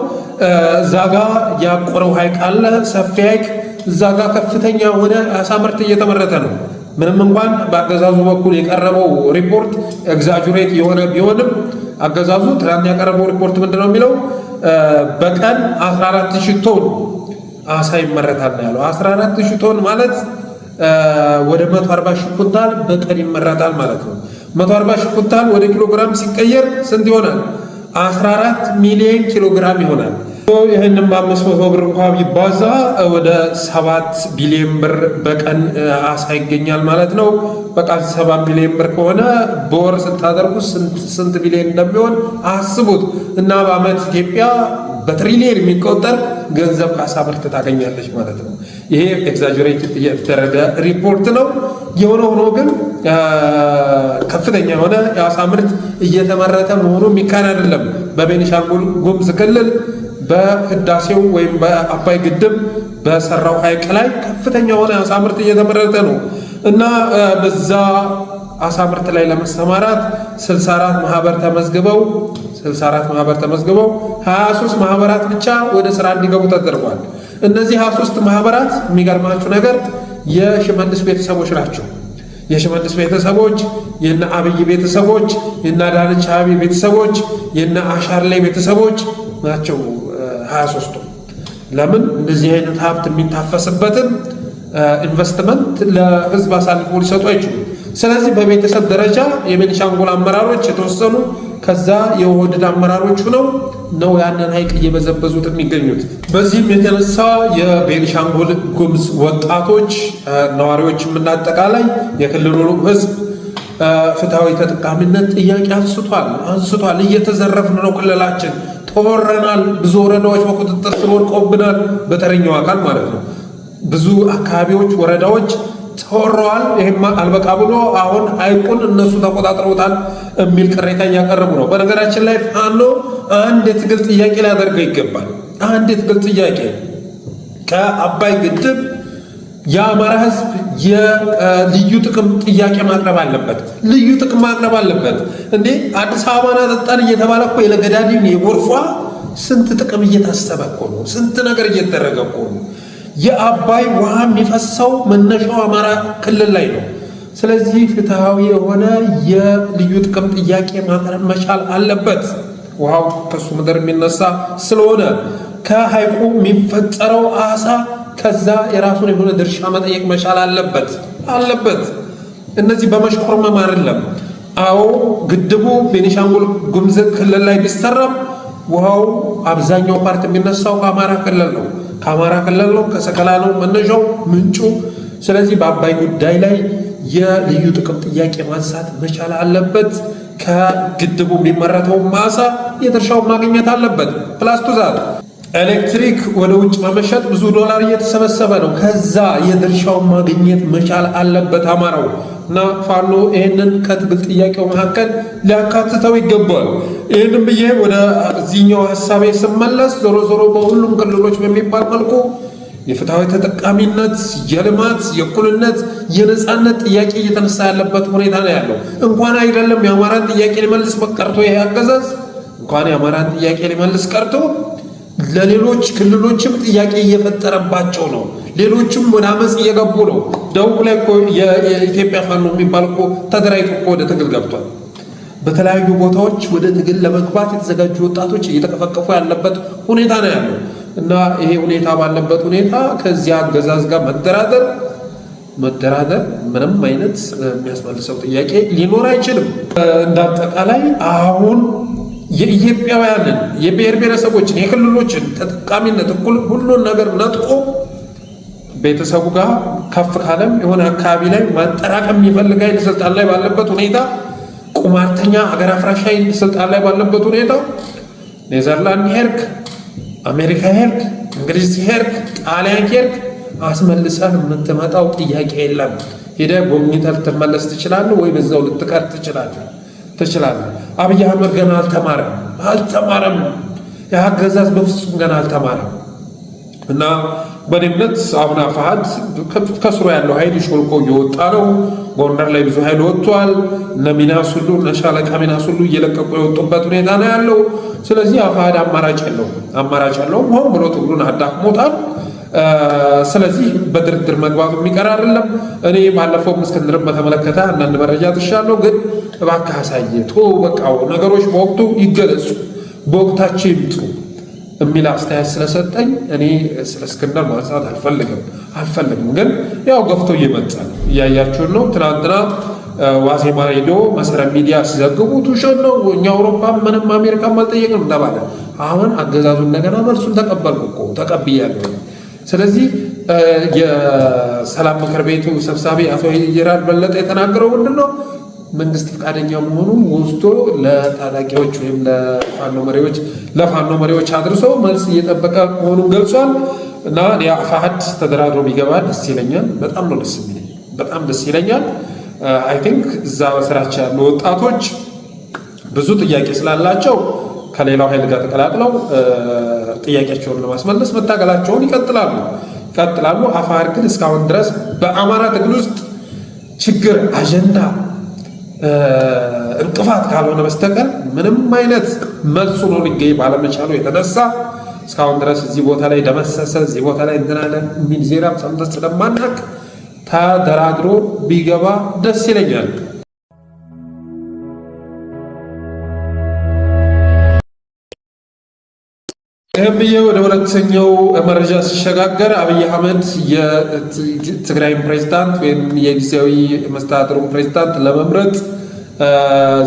እዛ ጋ ያቆረው ሐይቅ አለ፣ ሰፊ ሐይቅ። እዛ ጋ ከፍተኛ የሆነ አሳ ምርት እየተመረተ ነው። ምንም እንኳን በአገዛዙ በኩል የቀረበው ሪፖርት ኤግዛጁሬት የሆነ ቢሆንም አገዛዙ ትናንት ያቀረበው ሪፖርት ምንድነው የሚለው? በቀን 14000 ቶን አሳ ይመረታል ያለው። 14000 ቶን ማለት ወደ 140000 ኩንታል በቀን ይመረታል ማለት ነው። 140000 ኩንታል ወደ ኪሎግራም ሲቀየር ስንት ይሆናል? 14 ሚሊዮን ኪሎግራም ይሆናል። ይህንም በ500 ብር እንኳን ቢባዛ ወደ 7 ቢሊዮን ብር በቀን አሳ ይገኛል ማለት ነው። በቀን 7 ቢሊዮን ብር ከሆነ በወር ስታደርጉት ስንት ቢሊዮን እንደሚሆን አስቡት። እና በአመት ኢትዮጵያ በትሪሊየን የሚቆጠር ገንዘብ ከአሳ ምርት ታገኛለች ማለት ነው። ይሄ ኤግዛጀሬት የተደረገ ሪፖርት ነው። የሆነ ሆኖ ግን ከፍተኛ የሆነ የአሳ ምርት እየተመረተ መሆኑ የሚካድ አይደለም። በቤኒሻንጉል ጉሙዝ ክልል በህዳሴው ወይም በአባይ ግድብ በሰራው ሐይቅ ላይ ከፍተኛ የሆነ አሳ ምርት እየተመረተ ነው እና በዛ አሳ ምርት ላይ ለመሰማራት 64 ማህበር ተመዝግበው 23 ማህበራት ብቻ ወደ ስራ እንዲገቡ ተደርጓል። እነዚህ 23 ማህበራት የሚገርማችሁ ነገር የሽመልስ ቤተሰቦች ናቸው። የሽመልስ ቤተሰቦች፣ የነ አብይ ቤተሰቦች፣ የነ አዳነች አቤቤ ቤተሰቦች፣ የነ አሻርሌ ቤተሰቦች ናቸው 23ቱ። ለምን እንደዚህ አይነት ሀብት የሚታፈስበትን ኢንቨስትመንት ለህዝብ አሳልፎ ሊሰጡ አይችሉም። ስለዚህ በቤተሰብ ደረጃ የቤኒሻንጉል አመራሮች የተወሰኑ ከዛ የኦህዴድ አመራሮች ነው ያንን ሐይቅ እየበዘበዙት የሚገኙት። በዚህም የተነሳ የቤኒሻንጉል ጉሙዝ ወጣቶች ነዋሪዎች የምናጠቃላይ የክልሉ ህዝብ ፍትሃዊ ተጠቃሚነት ጥያቄ አንስቷል። እየተዘረፍን ነው፣ ክልላችን ተወረናል፣ ብዙ ወረዳዎች በቁጥጥር ስር ወድቀውብናል፣ በተረኛው አካል ማለት ነው። ብዙ አካባቢዎች ወረዳዎች ተወረዋል። ይሄማ አልበቃ ብሎ አሁን ሐይቁን እነሱ ተቆጣጥረውታል የሚል ቅሬታ እያቀረቡ ነው። በነገራችን ላይ ፋኖ አንድ የትግል ጥያቄ ሊያደርገው ይገባል። አንድ የትግል ጥያቄ ከአባይ ግድብ የአማራ ህዝብ የልዩ ጥቅም ጥያቄ ማቅረብ አለበት። ልዩ ጥቅም ማቅረብ አለበት። እንዴ አዲስ አበባን አጠጣን እየተባለ እኮ የለገዳዲን የጎርፏ ስንት ጥቅም እየታሰበ እኮ ነው። ስንት ነገር እየተደረገ እኮ ነው። የአባይ ውሃ የሚፈሰው መነሻው አማራ ክልል ላይ ነው። ስለዚህ ፍትሃዊ የሆነ የልዩ ጥቅም ጥያቄ ማቅረብ መቻል አለበት። ውሃው ከሱ ምድር የሚነሳ ስለሆነ ከሐይቁ የሚፈጠረው አሳ ከዛ የራሱን የሆነ ድርሻ መጠየቅ መቻል አለበት። እነዚህ በመሽኮርመም አይደለም። አዎ ግድቡ ቤኒሻንጉል ጉሙዝ ክልል ላይ ቢሰራም ውሃው አብዛኛው ፓርት የሚነሳው ከአማራ ክልል ነው። ከሰከላ ነው መነሻው ምንጩ። ስለዚህ በአባይ ጉዳይ ላይ የልዩ ጥቅም ጥያቄ ማንሳት መቻል አለበት። ከግድቡ የሚመረተው ማሳ የድርሻውን ማግኘት አለበት። ፕላስ ቱዛት ኤሌክትሪክ ወደ ውጭ በመሸጥ ብዙ ዶላር እየተሰበሰበ ነው። ከዛ የድርሻውን ማግኘት መቻል አለበት አማራው እና ፋኖ ይህንን ከትግል ጥያቄው መካከል ሊያካትተው ይገባል። ይህንም ብዬ ወደ እዚህኛው ሀሳቤ ስመለስ ዞሮ በሁሉም ክልሎች በሚባል መልኩ የፍትሃዊ ተጠቃሚነት፣ የልማት፣ የእኩልነት፣ የነፃነት ጥያቄ እየተነሳ ያለበት ሁኔታ ነው ያለው። እንኳን አይደለም የአማራን ጥያቄ ሊመልስ ቀርቶ ይሄ አገዛዝ እንኳን የአማራን ጥያቄ ሊመልስ ቀርቶ ለሌሎች ክልሎችም ጥያቄ እየፈጠረባቸው ነው። ሌሎችም ወደ አመፅ እየገቡ ነው። ደቡብ ላይ እኮ የኢትዮጵያ ፋኖ የሚባል እኮ ተደራጅቶ እኮ ወደ ትግል ገብቷል። በተለያዩ ቦታዎች ወደ ትግል ለመግባት የተዘጋጁ ወጣቶች እየተቀፈቀፉ ያለበት ሁኔታ ነው ያለው እና ይሄ ሁኔታ ባለበት ሁኔታ ከዚያ አገዛዝ ጋር መደራደር ምንም አይነት የሚያስመልሰው ጥያቄ ሊኖር አይችልም። እንዳጠቃላይ አሁን የኢትዮጵያውያንን የብሔር ብሔረሰቦችን የክልሎችን ተጠቃሚነት እኩል ሁሉን ነገር ነጥቆ ቤተሰቡ ጋር ከፍ ካለም የሆነ አካባቢ ላይ ማጠራቀም የሚፈልግ ኃይል ስልጣን ላይ ባለበት ሁኔታ፣ ቁማርተኛ አገር አፍራሽ ኃይል ስልጣን ላይ ባለበት ሁኔታ ኔዘርላንድ ሄርክ፣ አሜሪካ ሄርክ፣ እንግሊዝ ሄርክ፣ ጣሊያን ሄርክ አስመልሰህ የምትመጣው ጥያቄ የለም። ሄደህ ጎብኝተህ ልትመለስ ትችላለህ ወይ በዛው ልትቀር ትችላለህ። አብይ አህመድ ገና አልተማረም። የአገዛዝ በፍጹም ገና አልተማረም እና በእኔ እምነት አቡነ ፈሃድ ከስሩ ያለው ኃይል ሾልኮ እየወጣ ነው። ጎንደር ላይ ብዙ ኃይል ወጥቷል። እነ ሚናስ ሁሉ እነ ሻለቃ ሚናስ ሁሉ እየለቀቁ የወጡበት ሁኔታ ነው ያለው። ስለዚህ ፈሃድ አማራጭ የለውም። ሆን ብሎ ትግሉን አዳክሞታል። ስለዚህ በድርድር መግባቱ የሚቀር አይደለም። እኔ ባለፈው እስክንድርን በተመለከተ አንዳንድ መረጃ ትሻለሁ፣ ግን እባክህ አሳየት በቃ ነገሮች በወቅቱ ይገለጹ፣ በወቅታቸው ይምጡ የሚል አስተያየት ስለሰጠኝ እኔ ስለ እስክንድር ማንሳት አልፈልግም። ግን ያው ገፍቶ እየመጣ ነው፣ እያያችሁን ነው። ትናንትና ዋዜማ ሬዲዮ መሰረት ሚዲያ ሲዘግቡት ውሸት ነው፣ እኛ አውሮፓ ምንም አሜሪካም አልጠየቅንም ተባለ። አሁን አገዛዙ እንደገና መልሱን ተቀብያለሁ። ስለዚህ የሰላም ምክር ቤቱ ሰብሳቢ አቶ ጄራልድ በለጠ የተናገረው ምንድን ነው? መንግስት ፈቃደኛ መሆኑን ወስዶ ለታጣቂዎች ወይም ለፋኖ መሪዎች አድርሶ መልስ እየጠበቀ መሆኑን ገልጿል። እና ፈሃድ ተደራድሮ ቢገባ ደስ ይለኛል። በጣም ደስ ይለኛል። አይ ቲንክ እዛ በስራቸው ያሉ ወጣቶች ብዙ ጥያቄ ስላላቸው ከሌላው ኃይል ጋር ተቀላቅለው ጥያቄያቸውን ለማስመለስ መታገላቸውን ይቀጥላሉ። አፋር ግን እስካሁን ድረስ በአማራ ትግል ውስጥ ችግር፣ አጀንዳ፣ እንቅፋት ካልሆነ በስተቀር ምንም አይነት መልሱ ነው ሊገኝ ባለመቻሉ የተነሳ እስካሁን ድረስ እዚህ ቦታ ላይ ደመሰሰ፣ እዚህ ቦታ ላይ እንትን አለ የሚል ዜና ሰምተን ስለማናውቅ ተደራድሮ ቢገባ ደስ ይለኛል። ይህም ብዬ ወደ ሁለተኛው መረጃ ሲሸጋገር አብይ አህመድ የትግራይ ፕሬዝዳንት ወይም የጊዜያዊ መስተዳድሩን ፕሬዝዳንት ለመምረጥ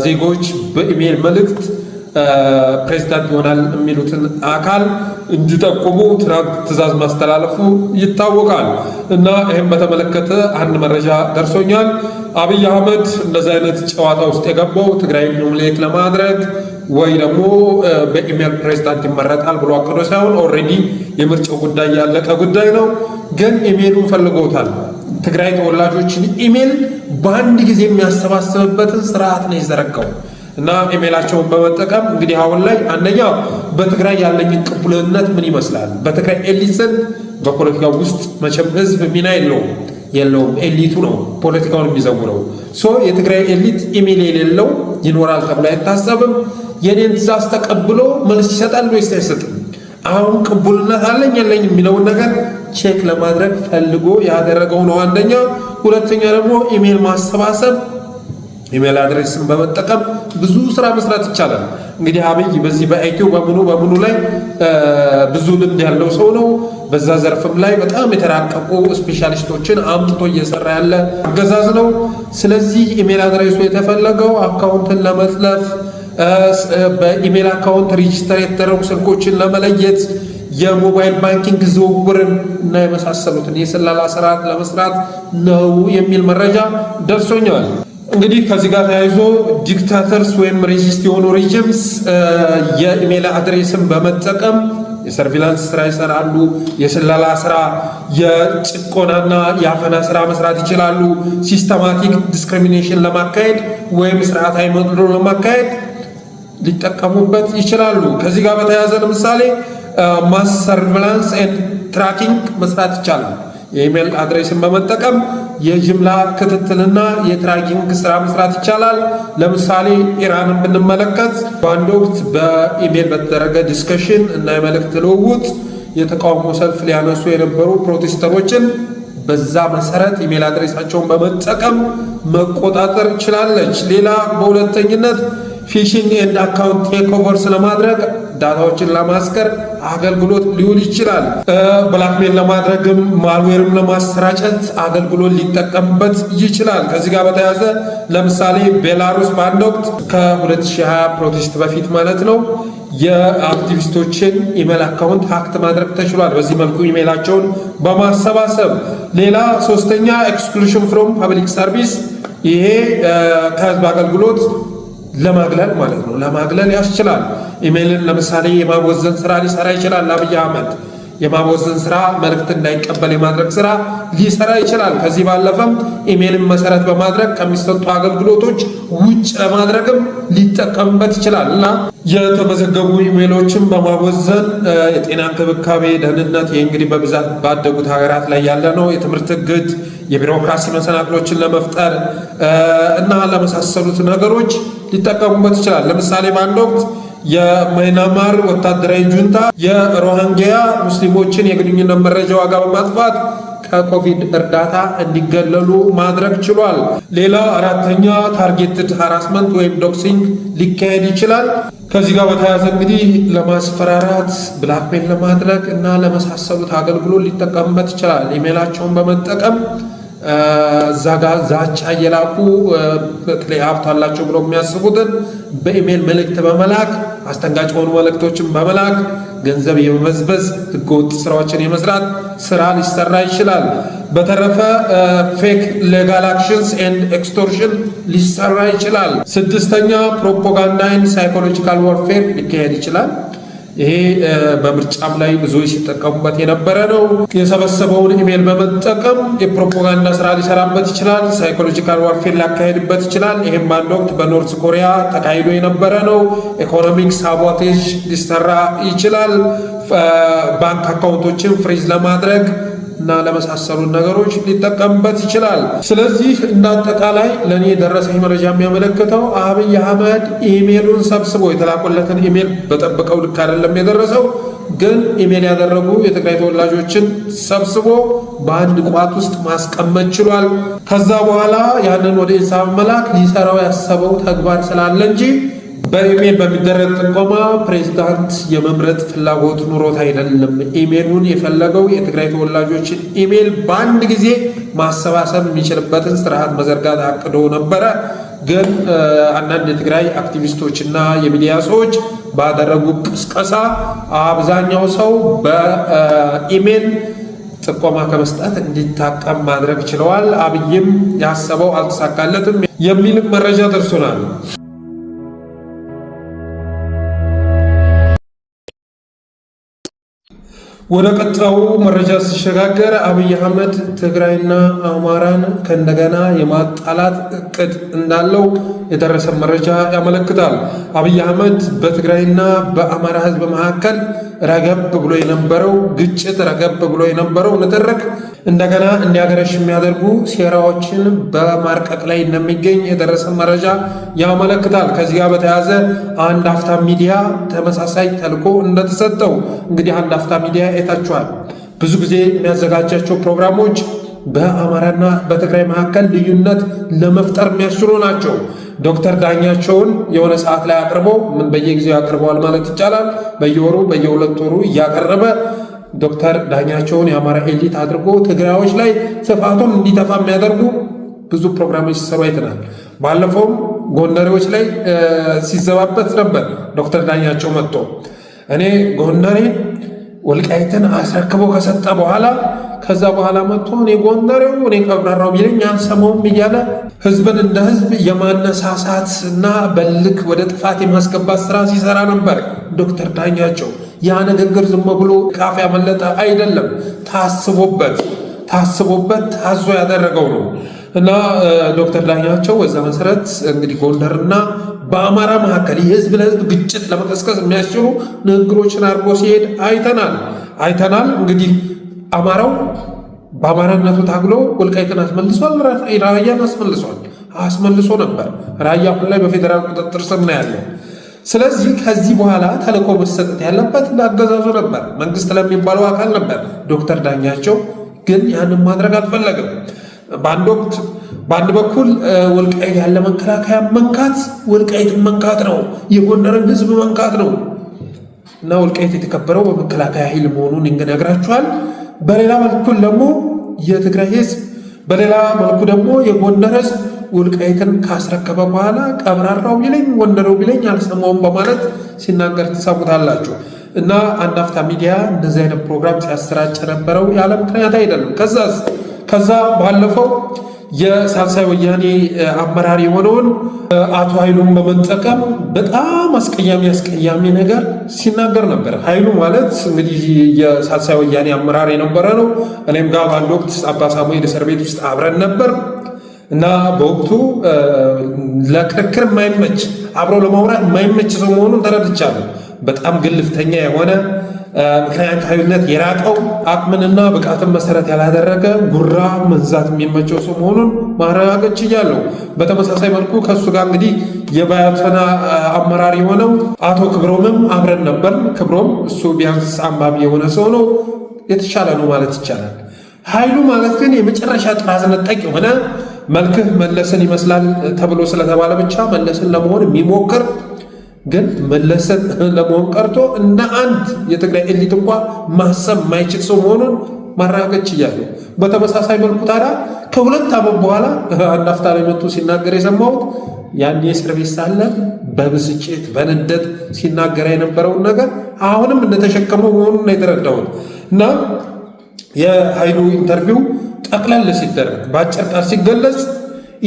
ዜጎች በኢሜይል መልእክት ፕሬዝዳንት ይሆናል የሚሉትን አካል እንዲጠቁሙ ትናንት ትዕዛዝ ማስተላለፉ ይታወቃል። እና ይህም በተመለከተ አንድ መረጃ ደርሶኛል። አብይ አህመድ እንደዚህ አይነት ጨዋታ ውስጥ የገባው ትግራይን ኖሚኔት ለማድረግ ወይ ደግሞ በኢሜል ፕሬዝዳንት ይመረጣል ብሎ አቅዶ ሳይሆን ኦልሬዲ የምርጫው ጉዳይ ያለቀ ጉዳይ ነው። ግን ኢሜሉን ፈልገውታል። ትግራይ ተወላጆችን ኢሜል በአንድ ጊዜ የሚያሰባስብበትን ስርዓት ነው የዘረጋው እና ኢሜላቸውን በመጠቀም እንግዲህ አሁን ላይ አንደኛ በትግራይ ያለኝን ቅቡልነት ምን ይመስላል፣ በትግራይ ኤሊት ዘንድ በፖለቲካ ውስጥ መቼም ህዝብ ሚና የለውም። የለውም። ኤሊቱ ነው ፖለቲካውን የሚዘውረው። የትግራይ ኤሊት ኢሜል የሌለው ይኖራል ተብሎ አይታሰብም። የኔን ትእዛዝ ተቀብሎ መልስ ይሰጣል ወይስ አይሰጥም? አሁን ቅቡልነት አለኝ የለኝ የሚለውን ነገር ቼክ ለማድረግ ፈልጎ ያደረገው ነው አንደኛ። ሁለተኛ ደግሞ ኢሜል ማሰባሰብ፣ ኢሜል አድሬስን በመጠቀም ብዙ ስራ መስራት ይቻላል። እንግዲህ አብይ በዚህ በአይቲው በምኑ ላይ ብዙ ልምድ ያለው ሰው ነው። በዛ ዘርፍም ላይ በጣም የተራቀቁ ስፔሻሊስቶችን አምጥቶ እየሰራ ያለ አገዛዝ ነው። ስለዚህ ኢሜል አድሬሱ የተፈለገው አካውንትን ለመጥለፍ፣ በኢሜል አካውንት ሬጂስተር የተደረጉ ስልኮችን ለመለየት፣ የሞባይል ባንኪንግ ዝውውርን እና የመሳሰሉትን የስለላ ስርዓት ለመስራት ነው የሚል መረጃ ደርሶኛል። እንግዲህ ከዚህ ጋር ተያይዞ ዲክታተርስ ወይም ሬጂስት የሆኑ ሬጅምስ የኢሜል አድሬስን በመጠቀም የሰርቪላንስ ስራ ይሰራሉ። የስለላ ስራ፣ የጭቆናና የአፈና ስራ መስራት ይችላሉ። ሲስተማቲክ ዲስክሪሚኔሽን ለማካሄድ ወይም ስርዓታዊ መድሎ ለማካሄድ ሊጠቀሙበት ይችላሉ። ከዚህ ጋር በተያያዘ ለምሳሌ ማስ ሰርቪላንስ ኤንድ ትራኪንግ መስራት ይቻላል። የኢሜል አድሬስን በመጠቀም የጅምላ ክትትልና የትራኪንግ ስራ መስራት ይቻላል። ለምሳሌ ኢራንን ብንመለከት በአንድ ወቅት በኢሜል በተደረገ ዲስከሽን እና የመልእክት ልውውጥ የተቃውሞ ሰልፍ ሊያነሱ የነበሩ ፕሮቴስተሮችን በዛ መሰረት ኢሜል አድሬሳቸውን በመጠቀም መቆጣጠር ችላለች። ሌላ በሁለተኝነት ፊሽንግ ኤንድ አካውንት ቴክኦቨርስ ለማድረግ ዳታዎችን ለማስቀር አገልግሎት ሊውል ይችላል። ብላክሜል ለማድረግም ማልዌርም ለማሰራጨት አገልግሎት ሊጠቀምበት ይችላል። ከዚህ ጋር በተያያዘ ለምሳሌ ቤላሩስ በአንድ ወቅት ከ2020 ፕሮቴስት በፊት ማለት ነው የአክቲቪስቶችን ኢሜል አካውንት ሀክት ማድረግ ተችሏል። በዚህ መልኩ ኢሜላቸውን በማሰባሰብ ሌላ ሶስተኛ ኤክስክሉሽን ፍሮም ፐብሊክ ሰርቪስ፣ ይሄ ከህዝብ አገልግሎት ለማግለል ማለት ነው። ለማግለል ያስችላል። ኢሜልን ለምሳሌ የማቦዘን ስራ ሊሰራ ይችላል። አብይ አህመድ የማቦዘን ስራ፣ መልእክት እንዳይቀበል የማድረግ ስራ ሊሰራ ይችላል። ከዚህ ባለፈም ኢሜልን መሰረት በማድረግ ከሚሰጡ አገልግሎቶች ውጭ ለማድረግም ሊጠቀምበት ይችላል እና የተመዘገቡ ኢሜሎችን በማቦዘን የጤና እንክብካቤ፣ ደህንነት፣ ይህ እንግዲህ በብዛት ባደጉት ሀገራት ላይ ያለ ነው። የትምህርት እግድ፣ የቢሮክራሲ መሰናክሎችን ለመፍጠር እና ለመሳሰሉት ነገሮች ሊጠቀሙበት ይችላል። ለምሳሌ በአንድ ወቅት የማይናማር ወታደራዊ ጁንታ የሮሂንግያ ሙስሊሞችን የግንኙነት መረጃ ዋጋ በማጥፋት ከኮቪድ እርዳታ እንዲገለሉ ማድረግ ችሏል። ሌላ አራተኛ ታርጌትድ ሃራስመንት ወይም ዶክሲንግ ሊካሄድ ይችላል። ከዚህ ጋር በተያያዘ እንግዲህ ለማስፈራራት፣ ብላክሜል ለማድረግ እና ለመሳሰሉት አገልግሎት ሊጠቀምበት ይችላል። ኢሜላቸውን በመጠቀም ዛቻ እየላኩ በተለይ ሀብት አላቸው ብለው የሚያስቡትን በኢሜል መልእክት በመላክ አስጠንጋጭ የሆኑ መልእክቶችን በመላክ ገንዘብ የመበዝበዝ ህገወጥ ስራዎችን የመስራት ስራ ሊሰራ ይችላል። በተረፈ ፌክ ሌጋል አክሽንስ ኤንድ ኤክስቶርሽን ሊሰራ ይችላል። ስድስተኛ ፕሮፓጋንዳ ኤንድ ሳይኮሎጂካል ዋርፌር ሊካሄድ ይችላል። ይሄ በምርጫም ላይ ብዙዎች ሲጠቀሙበት የነበረ ነው። የሰበሰበውን ኢሜል በመጠቀም የፕሮፓጋንዳ ስራ ሊሰራበት ይችላል። ሳይኮሎጂካል ዋርፌር ሊያካሄድበት ይችላል። ይህም በአንድ ወቅት በኖርዝ ኮሪያ ተካሂዶ የነበረ ነው። ኢኮኖሚክ ሳቦቴጅ ሊሰራ ይችላል። ባንክ አካውንቶችን ፍሪዝ ለማድረግ እና ለመሳሰሉ ነገሮች ሊጠቀምበት ይችላል። ስለዚህ እንዳጠቃላይ ለእኔ የደረሰኝ መረጃ የሚያመለክተው አብይ አህመድ ኢሜሉን ሰብስቦ የተላቆለትን ኢሜል በጠበቀው ልክ አይደለም የደረሰው፣ ግን ኢሜል ያደረጉ የትግራይ ተወላጆችን ሰብስቦ በአንድ ቋት ውስጥ ማስቀመጥ ችሏል። ከዛ በኋላ ያንን ወደ ኢንሳ መላክ ሊሰራው ያሰበው ተግባር ስላለ እንጂ በኢሜል በሚደረግ ጥቆማ ፕሬዝዳንት የመምረጥ ፍላጎት ኑሮት አይደለም። ኢሜሉን የፈለገው የትግራይ ተወላጆችን ኢሜል በአንድ ጊዜ ማሰባሰብ የሚችልበትን ስርዓት መዘርጋት አቅዶ ነበረ። ግን አንዳንድ የትግራይ አክቲቪስቶችና የሚዲያ ሰዎች ባደረጉ ቅስቀሳ አብዛኛው ሰው በኢሜል ጥቆማ ከመስጠት እንዲታቀም ማድረግ ችለዋል። አብይም ያሰበው አልተሳካለትም የሚልም መረጃ ደርሶናል። ወደ ቀጣዩ መረጃ ሲሸጋገር አብይ አህመድ ትግራይና አማራን ከእንደገና የማጣላት እቅድ እንዳለው የደረሰ መረጃ ያመለክታል። አብይ አህመድ በትግራይና በአማራ ሕዝብ መካከል ረገብ ብሎ የነበረው ግጭት፣ ረገብ ብሎ የነበረው ንትርክ እንደገና እንዲያገረሽ የሚያደርጉ ሴራዎችን በማርቀቅ ላይ እንደሚገኝ የደረሰ መረጃ ያመለክታል። ከዚህ ጋር በተያያዘ አንድ አፍታ ሚዲያ ተመሳሳይ ተልዕኮ እንደተሰጠው እንግዲህ አንድ አፍታ ሚዲያ አይታችኋል። ብዙ ጊዜ የሚያዘጋጃቸው ፕሮግራሞች በአማራና በትግራይ መካከል ልዩነት ለመፍጠር የሚያስችሉ ናቸው። ዶክተር ዳኛቸውን የሆነ ሰዓት ላይ አቅርቦ ምን በየጊዜው ያቀርበዋል ማለት ይቻላል። በየወሩ በየሁለት ወሩ እያቀረበ ዶክተር ዳኛቸውን የአማራ ኤሊት አድርጎ ትግራዮች ላይ ጥፋቱን እንዲተፋ የሚያደርጉ ብዙ ፕሮግራሞች ሲሰሩ አይተናል። ባለፈውም ጎንደሬዎች ላይ ሲዘባበት ነበር። ዶክተር ዳኛቸው መጥቶ እኔ ጎንደሬ ወልቃይትን አስረክቦ ከሰጠ በኋላ ከዛ በኋላ መጥቶ እኔ ጎንደሬው እኔ ቀብራራው ቢለኝ አልሰማውም እያለ ህዝብን እንደ ህዝብ የማነሳሳት እና በልክ ወደ ጥፋት የማስገባት ስራ ሲሰራ ነበር ዶክተር ዳኛቸው። ያ ንግግር ዝም ብሎ ካፍ ያመለጠ አይደለም፣ ታስቦበት ታዞ ያደረገው ነው እና ዶክተር ዳኛቸው በዛ መሰረት እንግዲህ ጎንደርና በአማራ መካከል የህዝብ ለህዝብ ግጭት ለመቀስቀስ የሚያስችሉ ንግግሮችን አድርጎ ሲሄድ አይተናል። እንግዲህ አማራው በአማራነቱ ታግሎ ወልቃይትን አስመልሷል፣ ራያን አስመልሶ ነበር። ራያ አሁን ላይ በፌዴራል ቁጥጥር ስር ነው ያለው። ስለዚህ ከዚህ በኋላ ተልዕኮ መሰጠት ያለበት ለአገዛዙ ነበር፣ መንግስት ለሚባለው አካል ነበር። ዶክተር ዳኛቸው ግን ያንን ማድረግ አልፈለግም። በአንድ በኩል ወልቃይት ያለ መከላከያ መንካት ወልቃይትን መንካት ነው፣ የጎንደርን ህዝብ መንካት ነው እና ወልቃይት የተከበረው በመከላከያ ኃይል መሆኑን ይነግራችኋል። በሌላ በኩል ደግሞ የትግራይ ህዝብ፣ በሌላ መልኩ ደግሞ የጎንደር ህዝብ ወልቃይትን ካስረከበ በኋላ ቀብራራው ቢለኝ ጎንደሬው ቢለኝ አልሰማውም በማለት ሲናገር ትሰሙታላችሁ። እና አንድ አፍታ ሚዲያ እንደዚህ አይነት ፕሮግራም ሲያሰራጭ ነበረው ያለ ምክንያት አይደለም። ከዛ ባለፈው የሳልሳይ ወያኔ አመራር የሆነውን አቶ ኃይሉን በመጠቀም በጣም አስቀያሚ ነገር ሲናገር ነበር። ኃይሉ ማለት እንግዲህ የሳልሳይ ወያኔ አመራር የነበረ ነው። እኔም ጋር በአንድ ወቅት አባ ሳሙኤል እስር ቤት ውስጥ አብረን ነበር እና በወቅቱ ለክርክር የማይመች አብሮ ለማውራት የማይመች ሰው መሆኑን ተረድቻለሁ። በጣም ግልፍተኛ የሆነ ምክንያታዊነት የራቀው አቅምንና ብቃትን መሰረት ያላደረገ ጉራ መንዛት የሚመቸው ሰው መሆኑን ማረጋገጥ ችያለሁ። በተመሳሳይ መልኩ ከእሱ ጋር እንግዲህ የባያተና አመራር የሆነው አቶ ክብሮምም አብረን ነበር። ክብሮም እሱ ቢያንስ አንባቢ የሆነ ሰው ነው፣ የተሻለ ነው ማለት ይቻላል። ኃይሉ ማለት ግን የመጨረሻ ጥራዝ ነጠቅ የሆነ መልክህ መለስን ይመስላል ተብሎ ስለተባለ ብቻ መለስን ለመሆን የሚሞክር ግን መለስን ለመሆን ቀርቶ እንደ አንድ የትግራይ ኤሊት እንኳ ማሰብ የማይችል ሰው መሆኑን ማረጋገጥ ችያለሁ። በተመሳሳይ መልኩ ታዲያ ከሁለት ዓመት በኋላ አንድ አፍታ ላይ መጥቶ ሲናገር የሰማሁት ያን የእስር ቤት ሳለ በብስጭት በንደት ሲናገር የነበረውን ነገር አሁንም እንደተሸከመው መሆኑን ነው የተረዳሁት። እና የኃይሉ ኢንተርቪው ጠቅለል ሲደረግ በአጭር ቃል ሲገለጽ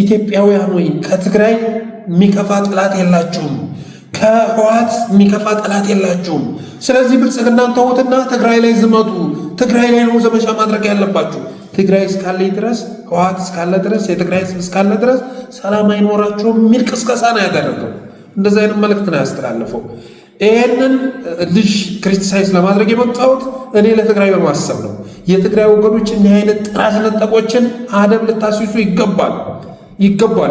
ኢትዮጵያውያን ወይ ከትግራይ የሚከፋ ጠላት የላችሁም፣ ከህወሓት የሚከፋ ጠላት የላችሁም። ስለዚህ ብልጽግናን ተዉትና ትግራይ ላይ ዝመቱ። ትግራይ ላይ ነው ዘመቻ ማድረግ ያለባችሁ። ትግራይ እስካለ ድረስ፣ ህወሓት እስካለ ድረስ፣ የትግራይ ህዝብ እስካለ ድረስ ሰላም አይኖራችሁም የሚል ቅስቀሳ ነው ያደረገው። እንደዚህ አይነት መልእክት ነው ያስተላለፈው። ይህንን ልጅ ክሪቲሳይዝ ለማድረግ የመጣሁት እኔ ለትግራይ በማሰብ ነው። የትግራይ ወገኖች እኒህ አይነት ጥራዝ ነጠቆችን አደብ ልታስይዙ ይገባል።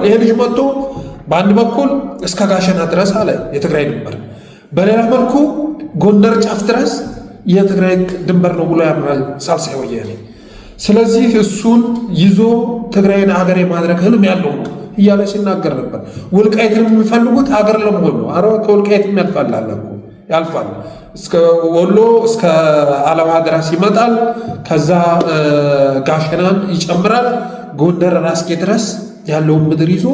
ይሄ ልጅ መጥቶ በአንድ በኩል እስከ ጋሸና ድረስ አለ የትግራይ ድንበር፣ በሌላ መልኩ ጎንደር ጫፍ ድረስ የትግራይ ድንበር ነው ብሎ ያምናል ሳልሳይ ወያኔ። ስለዚህ እሱን ይዞ ትግራይን ሀገር የማድረግ ህልም ያለው ነው እያለ ሲናገር ነበር። ወልቃይትን የሚፈልጉት ሀገር ለመሆን ነው። አረ ከወልቃይትም ያልፋል እስከ ወሎ እስከ አለማ ድረስ ይመጣል። ከዛ ጋሸናን ይጨምራል። ጎንደር ራስጌ ድረስ ያለውን ምድር ይዞ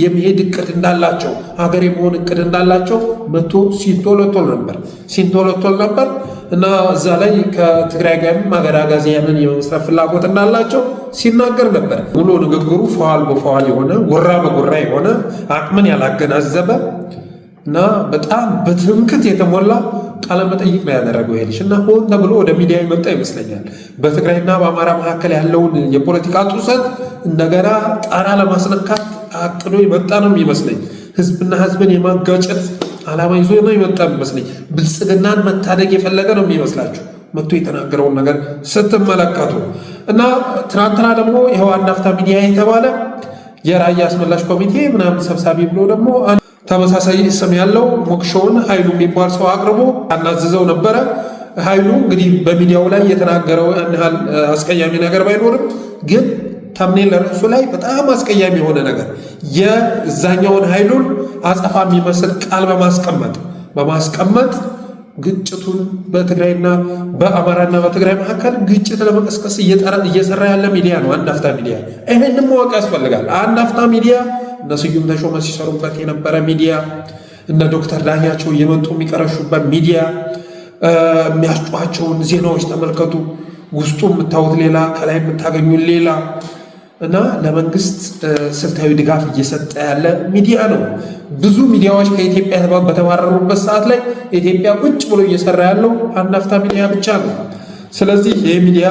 የመሄድ እቅድ እንዳላቸው ሀገር የመሆን እቅድ እንዳላቸው መጥቶ ሲንቶለቶል ነበር እና እዛ ላይ ከትግራይ ጋርም ማገዳጋዚያንን የመመስረት ፍላጎት እንዳላቸው ሲናገር ነበር። ሙሉ ንግግሩ ፈዋል በፈዋል የሆነ ጎራ በጎራ የሆነ አቅምን ያላገናዘበ እና በጣም በትምክት የተሞላ ቃለ መጠይቅ ነው ያደረገው ይሄ ልጅ እና ሆን ተብሎ ወደ ሚዲያ የመጣ ይመስለኛል። በትግራይና በአማራ መካከል ያለውን የፖለቲካ ጡሰት እንደገና ጣራ ለማስነካት አቅዶ የመጣ ነው የሚመስለኝ። ህዝብና ህዝብን የማጋጨት ዓላማ ይዞ ነው የመጣ የሚመስለኝ። ብልጽግናን መታደግ የፈለገ ነው የሚመስላችሁ። መጥቶ የተናገረውን ነገር ስትመለከቱ እና ትናንትና ደግሞ ይኸው አንድ አፍታ ሚዲያ የተባለ የራያ አስመላሽ ኮሚቴ ምናምን ሰብሳቢ ብሎ ደግሞ ተመሳሳይ ስም ያለው ሞክሾውን ኃይሉ የሚባል ሰው አቅርቦ አናዝዘው ነበረ። ኃይሉ እንግዲህ በሚዲያው ላይ የተናገረው ያን ያህል አስቀያሚ ነገር ባይኖርም ግን ተምኔል ለርዕሱ ላይ በጣም አስቀያሚ የሆነ ነገር የዛኛውን ኃይሉን አጸፋ የሚመስል ቃል በማስቀመጥ ግጭቱን በትግራይና በአማራና በትግራይ መካከል ግጭት ለመቀስቀስ እየሰራ ያለ ሚዲያ ነው አንድ አፍታ ሚዲያ። ይህንም ማወቅ ያስፈልጋል። አንድ አፍታ ሚዲያ እነ ስዩም ተሾመ ሲሰሩበት የነበረ ሚዲያ፣ እነ ዶክተር ዳኛቸው እየመጡ የሚቀረሹበት ሚዲያ፣ የሚያስጨዋቸውን ዜናዎች ተመልከቱ። ውስጡ የምታዩት ሌላ፣ ከላይ የምታገኙት ሌላ እና ለመንግስት ስልታዊ ድጋፍ እየሰጠ ያለ ሚዲያ ነው። ብዙ ሚዲያዎች ከኢትዮጵያ በተባረሩበት ሰዓት ላይ ኢትዮጵያ ቁጭ ብሎ እየሰራ ያለው አንድ አፍታ ሚዲያ ብቻ ነው። ስለዚህ ይህ ሚዲያ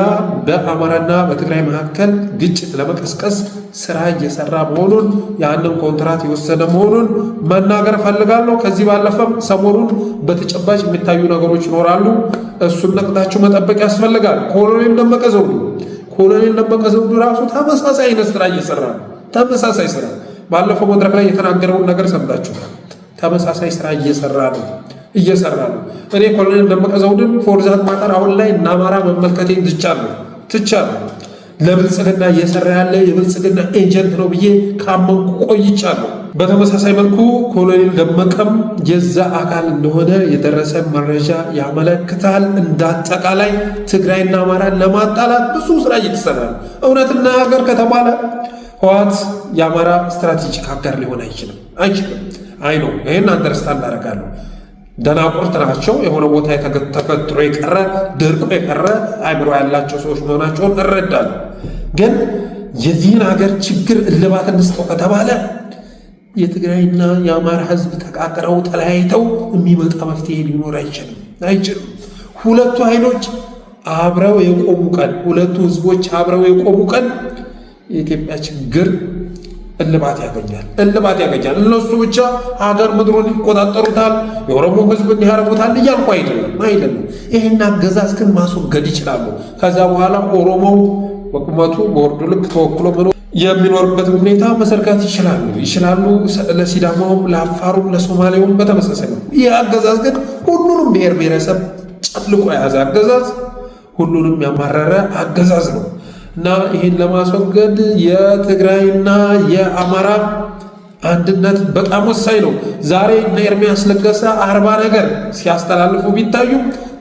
በአማራና በትግራይ መካከል ግጭት ለመቀስቀስ ስራ እየሰራ መሆኑን ያንን ኮንትራት የወሰደ መሆኑን መናገር ፈልጋለሁ። ከዚህ ባለፈም ሰሞኑን በተጨባጭ የሚታዩ ነገሮች ይኖራሉ። እሱን ነቅታችሁ መጠበቅ ያስፈልጋል። ኮሎኔል ደመቀ ዘውዱ ራሱ ተመሳሳይ አይነት ስራ እየሰራ ነው። ተመሳሳይ ስራ ባለፈው መድረክ ላይ የተናገረውን ነገር ሰምታችኋል። ተመሳሳይ ስራ እየሰራ ነው። እኔ ኮሎኔል ደመቀ ዘውዱን ፎርዛት ማጠር አሁን ላይ እና አማራ መመልከቴን ትቻለሁ። ለብልጽግና እየሰራ ያለ የብልጽግና ኤጀንት ነው ብዬ ካመንኩ ቆይቻለሁ። በተመሳሳይ መልኩ ኮሎኔል ደመቀም የዛ አካል እንደሆነ የደረሰ መረጃ ያመለክታል። እንዳጠቃላይ ትግራይና አማራን ለማጣላት ብዙ ስራ እየተሰራ ነው። እውነትና ሀገር ከተባለ ህወሓት የአማራ ስትራቴጂክ አጋር ሊሆን አይችልም። አይ ነው ይህን አንደርስታንድ አደርጋለሁ። ደናቁርት ናቸው። የሆነ ቦታ ተከትሮ የቀረ ደርቆ የቀረ አእምሮ ያላቸው ሰዎች መሆናቸውን እረዳለሁ። ግን የዚህን ሀገር ችግር እልባት እንስጠው ከተባለ የትግራይና የአማራ ህዝብ ተቃቅረው ተለያይተው የሚመጣ መፍትሄ ሊኖር አይችልም። ሁለቱ ኃይሎች አብረው የቆሙ ቀን፣ ሁለቱ ህዝቦች አብረው የቆሙ ቀን የኢትዮጵያ ችግር እልባት ያገኛል። እነሱ ብቻ ሀገር ምድሩን ይቆጣጠሩታል፣ የኦሮሞ ህዝብ እንዲያረጉታል እያልኩ አይደለም። ይህን አገዛዝ ግን ማስወገድ ይችላሉ። ከዛ በኋላ ኦሮሞው በቁመቱ በወርዱ ልክ ተወክሎ የሚኖርበትን ሁኔታ መዘርጋት ይችላሉ። ለሲዳማውም፣ ለአፋሩም፣ ለሶማሌውም በተመሳሳይ ነው። ይህ አገዛዝ ግን ሁሉንም ብሔር ብሔረሰብ ጨፍልቆ የያዘ አገዛዝ፣ ሁሉንም ያማረረ አገዛዝ ነው እና ይህን ለማስወገድ የትግራይና የአማራ አንድነት በጣም ወሳኝ ነው። ዛሬ እነ ኤርሚያስ ለገሰ 40 ነገር ሲያስተላልፉ ቢታዩ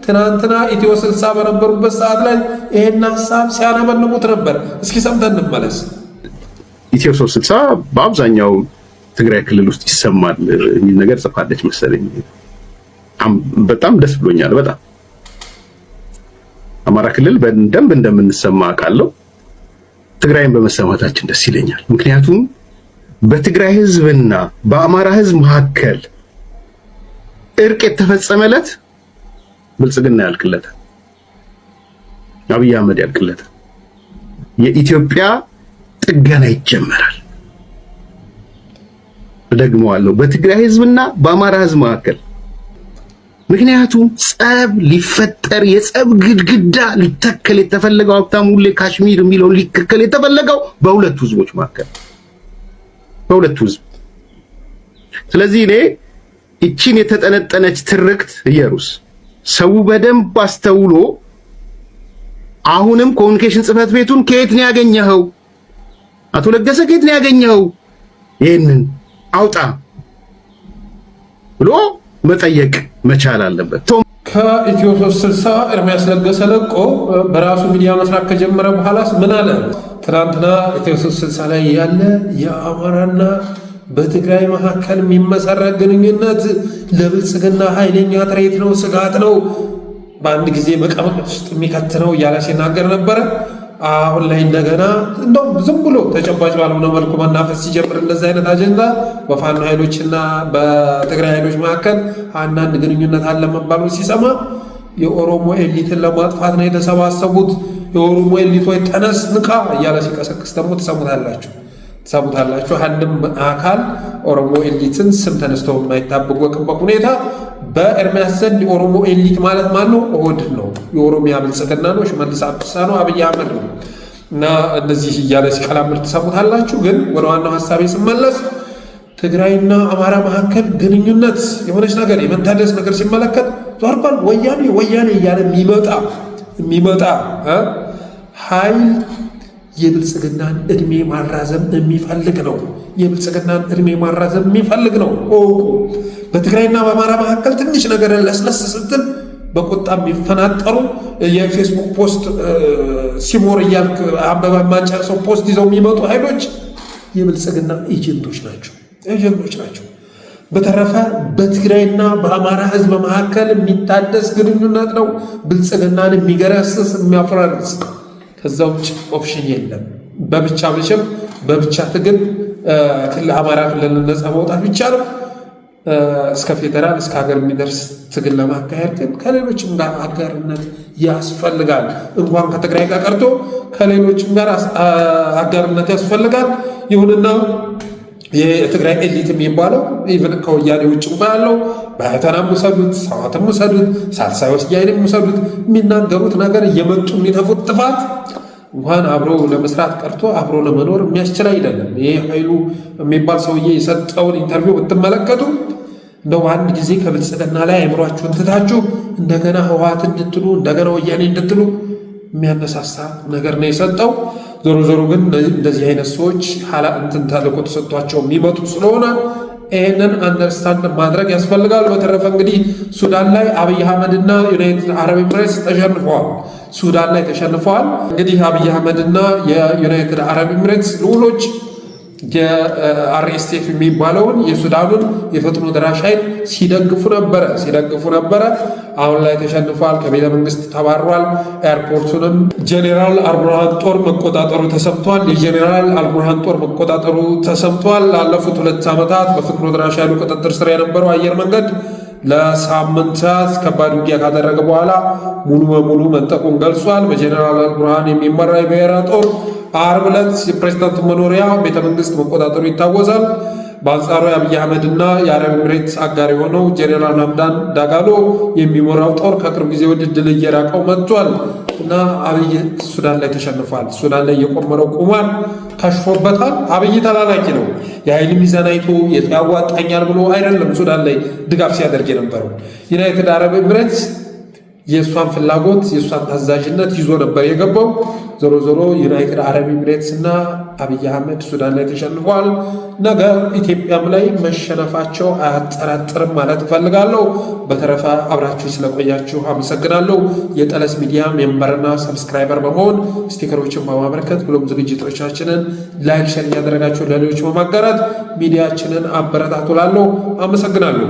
ትናንትና ኢትዮ 60 በነበሩበት ሰዓት ላይ ይሄን ሐሳብ ሲያነበንቡት ነበር። እስኪ ሰምተን እንመለስ። ኢትዮ 60 በአብዛኛው ትግራይ ክልል ውስጥ ይሰማል የሚል ነገር ጽፋለች መሰለኝ። በጣም ደስ ብሎኛል። በጣም አማራ ክልል በደንብ እንደምንሰማ አውቃለሁ። ትግራይን በመሰማታችን ደስ ይለኛል። ምክንያቱም በትግራይ ህዝብና በአማራ ህዝብ መካከል እርቅ የተፈጸመለት ብልጽግና ያልቅለታል፣ አብይ አህመድ ያልቅለታል። የኢትዮጵያ ጥገና ይጀመራል። ደግመዋለሁ፣ በትግራይ ህዝብና በአማራ ህዝብ መካከል። ምክንያቱም ጸብ ሊፈጠር የጸብ ግድግዳ ሊተከል የተፈለገው ሀብታሙ ሁሌ ካሽሚር የሚለውን ሊተከል የተፈለገው በሁለቱ ህዝቦች መካከል በሁለቱ ህዝብ። ስለዚህ እኔ እቺን የተጠነጠነች ትርክት ኢየሩስ ሰው በደንብ አስተውሎ አሁንም ኮሙኒኬሽን ጽህፈት ቤቱን ከየት ነው ያገኘኸው? አቶ ለገሰ ከየት ነው ያገኘኸው? ይሄንን አውጣ ብሎ መጠየቅ መቻል አለበት። ከኢትዮ 360 ኤርሚያስ ለገሰ ለቆ በራሱ ሚዲያ መስራት ከጀመረ በኋላስ ምን አለ? ትናንትና ኢትዮ 360 ላይ ያለ የአማራና በትግራይ መካከል የሚመሰረት ግንኙነት ለብልጽግና ኃይለኛ ትሬት ነው፣ ስጋት ነው፣ በአንድ ጊዜ መቀመቅ ውስጥ የሚከት ነው እያለ ሲናገር ነበረ። አሁን ላይ እንደገና እንደው ዝም ብሎ ተጨባጭ ባልሆነ መልኩ መናፈስ ሲጀምር እንደዚህ አይነት አጀንዳ በፋኖ ኃይሎችና በትግራይ ኃይሎች መካከል አንዳንድ ግንኙነት አለ መባሉ ሲሰማ የኦሮሞ ኤሊትን ለማጥፋት ነው የተሰባሰቡት፣ የኦሮሞ ኤሊቶች ተነስ ንቃ እያለ ሲቀሰቅስ ደግሞ ትሰሙታላችሁ። አንድም አካል ኦሮሞ ኤሊትን ስም ተነስተው የማይታወቅበት ሁኔታ በኤርሚያስ ዘንድ የኦሮሞ ኤሊት ማለት ማን ነው? ኦህዴድ ነው። የኦሮሚያ ብልጽግና ነው፣ ሽመልስ አብዲሳ ነው፣ አብይ አህመድ ነው እና እነዚህ እያለ ሲቀላምር ትሰሙታላችሁ። ግን ወደ ዋናው ሀሳቤ ስመለስ ትግራይና አማራ መካከል ግንኙነት የሆነች ነገር የመታደስ ነገር ሲመለከት ዞርባል ወያኔ እያለ የሚመጣ ኃይል የብልጽግናን እድሜ ማራዘም የሚፈልግ ነው። የብልጽግናን እድሜ ማራዘም የሚፈልግ ነው። በትግራይና በአማራ መካከል ትንሽ ነገር ለስለስ ስትል በቁጣ የሚፈናጠሩ የፌስቡክ ፖስት ሲሞር እያልክ አንበባ ማጨርሰው ፖስት ይዘው የሚመጡ ኃይሎች የብልጽግና ኤጀንቶች ናቸው። በተረፈ በትግራይና በአማራ ህዝብ መካከል የሚታደስ ግንኙነት ነው ብልጽግናን የሚገረስስ የሚያፈራርስ። ከዛ ውጭ ኦፕሽን የለም። በብቻ ትግል አማራ ክልል ነፃ መውጣት ብቻ ነው። እስከ ፌዴራል እስከ ሀገር የሚደርስ ትግል ለማካሄድ ግን ከሌሎችም ጋር አጋርነት ያስፈልጋል። እንኳን ከትግራይ ጋር ቀርቶ ከሌሎችም ጋር አጋርነት ያስፈልጋል። ይሁንና የትግራይ ኤሊት የሚባለው ኢቨን ከወያኔ ውጭ ያለው ባይተናም ውሰዱት፣ ሰዋትም ውሰዱት፣ ሳልሳይ ወያኔም ውሰዱት፣ የሚናገሩት ነገር እየመጡ የሚተፉት ጥፋት እንኳን አብሮ ለመስራት ቀርቶ አብሮ ለመኖር የሚያስችል አይደለም። ይሄ ኃይሉ የሚባል ሰውዬ የሰጠውን ኢንተርቪው ብትመለከቱ እንደው አንድ ጊዜ ከብልጽግና ላይ አእምሯችሁን ትታችሁ እንደገና ህወሓት እንድትሉ እንደገና ወያኔ እንድትሉ የሚያነሳሳ ነገር ነው የሰጠው። ዞሮ ግን እንደዚህ አይነት ሰዎች እንትን ተልዕኮ ተሰጥቷቸው የሚመጡ ስለሆነ ይህንን አንደርስታንድ ማድረግ ያስፈልጋል። በተረፈ እንግዲህ ሱዳን ላይ አብይ አህመድና ዩናይትድ አረብ ኤምሬትስ ተሸንፈዋል። ሱዳን ላይ ተሸንፈዋል። እንግዲህ አብይ አህመድና የዩናይትድ አረብ ኤምሬትስ ልዑሎች የአርኤስኤፍ የሚባለውን የሱዳኑን የፈጥኖ ደራሽ ኃይል ሲደግፉ ነበረ። አሁን ላይ ተሸንፏል። ከቤተ መንግስት ተባሯል። ኤርፖርቱንም ጄኔራል አልቡርሃን ጦር መቆጣጠሩ ተሰምቷል። የጄኔራል አልቡርሃን ጦር መቆጣጠሩ ተሰምቷል። ላለፉት 2 ዓመታት በፈጥኖ ደራሽ ኃይሉ ቁጥጥር ስር የነበረው አየር መንገድ ለሳምንታት ከባድ ውጊያ ካደረገ በኋላ ሙሉ በሙሉ መንጠቁን ገልጿል። በጄኔራል አልቡርሃን የሚመራ የብሔራዊ ጦር ዓርብ ዕለት የፕሬዝዳንቱ መኖሪያ ቤተ መንግስት መቆጣጠሩ ይታወሳል። በአንጻሩ የአብይ አህመድና የአረብ ኤምሬትስ አጋር የሆነው ጄኔራል ሐምዳን ዳጋሎ የሚመራው ጦር ከቅርብ ጊዜ ወዲህ ድል እየራቀው መጥቷል እና አብይ ሱዳን ላይ ተሸንፏል። ሱዳን ላይ የቆመረው ቁማር ከሽፎበታል። አብይ ተላላኪ ነው። የኃይል ሚዛን አይቶ ያዋጣኛል ብሎ አይደለም ሱዳን ላይ ድጋፍ ሲያደርግ የነበረው። ዩናይትድ አረብ ኤምሬትስ የእሷን ፍላጎት የእሷን ታዛዥነት ይዞ ነበር የገባው። ዞሮ ዩናይትድ አረብ ኤምሬትስ እና አብይ አህመድ ሱዳን ላይ ተሸንፏል። ነገ ኢትዮጵያም ላይ መሸነፋቸው አያጠራጥርም ማለት እፈልጋለሁ። በተረፈ አብራችሁ ስለቆያችሁ አመሰግናለሁ። የጠለስ ሚዲያ ሜምበርና ሰብስክራይበር በመሆን ስቲከሮችን በማበረከት ብሎም ዝግጅቶቻችንን ላይክ፣ ሸር እያደረጋችሁ ለሌሎች በማጋራት ሚዲያችንን አበረታቱላለሁ። አመሰግናለሁ።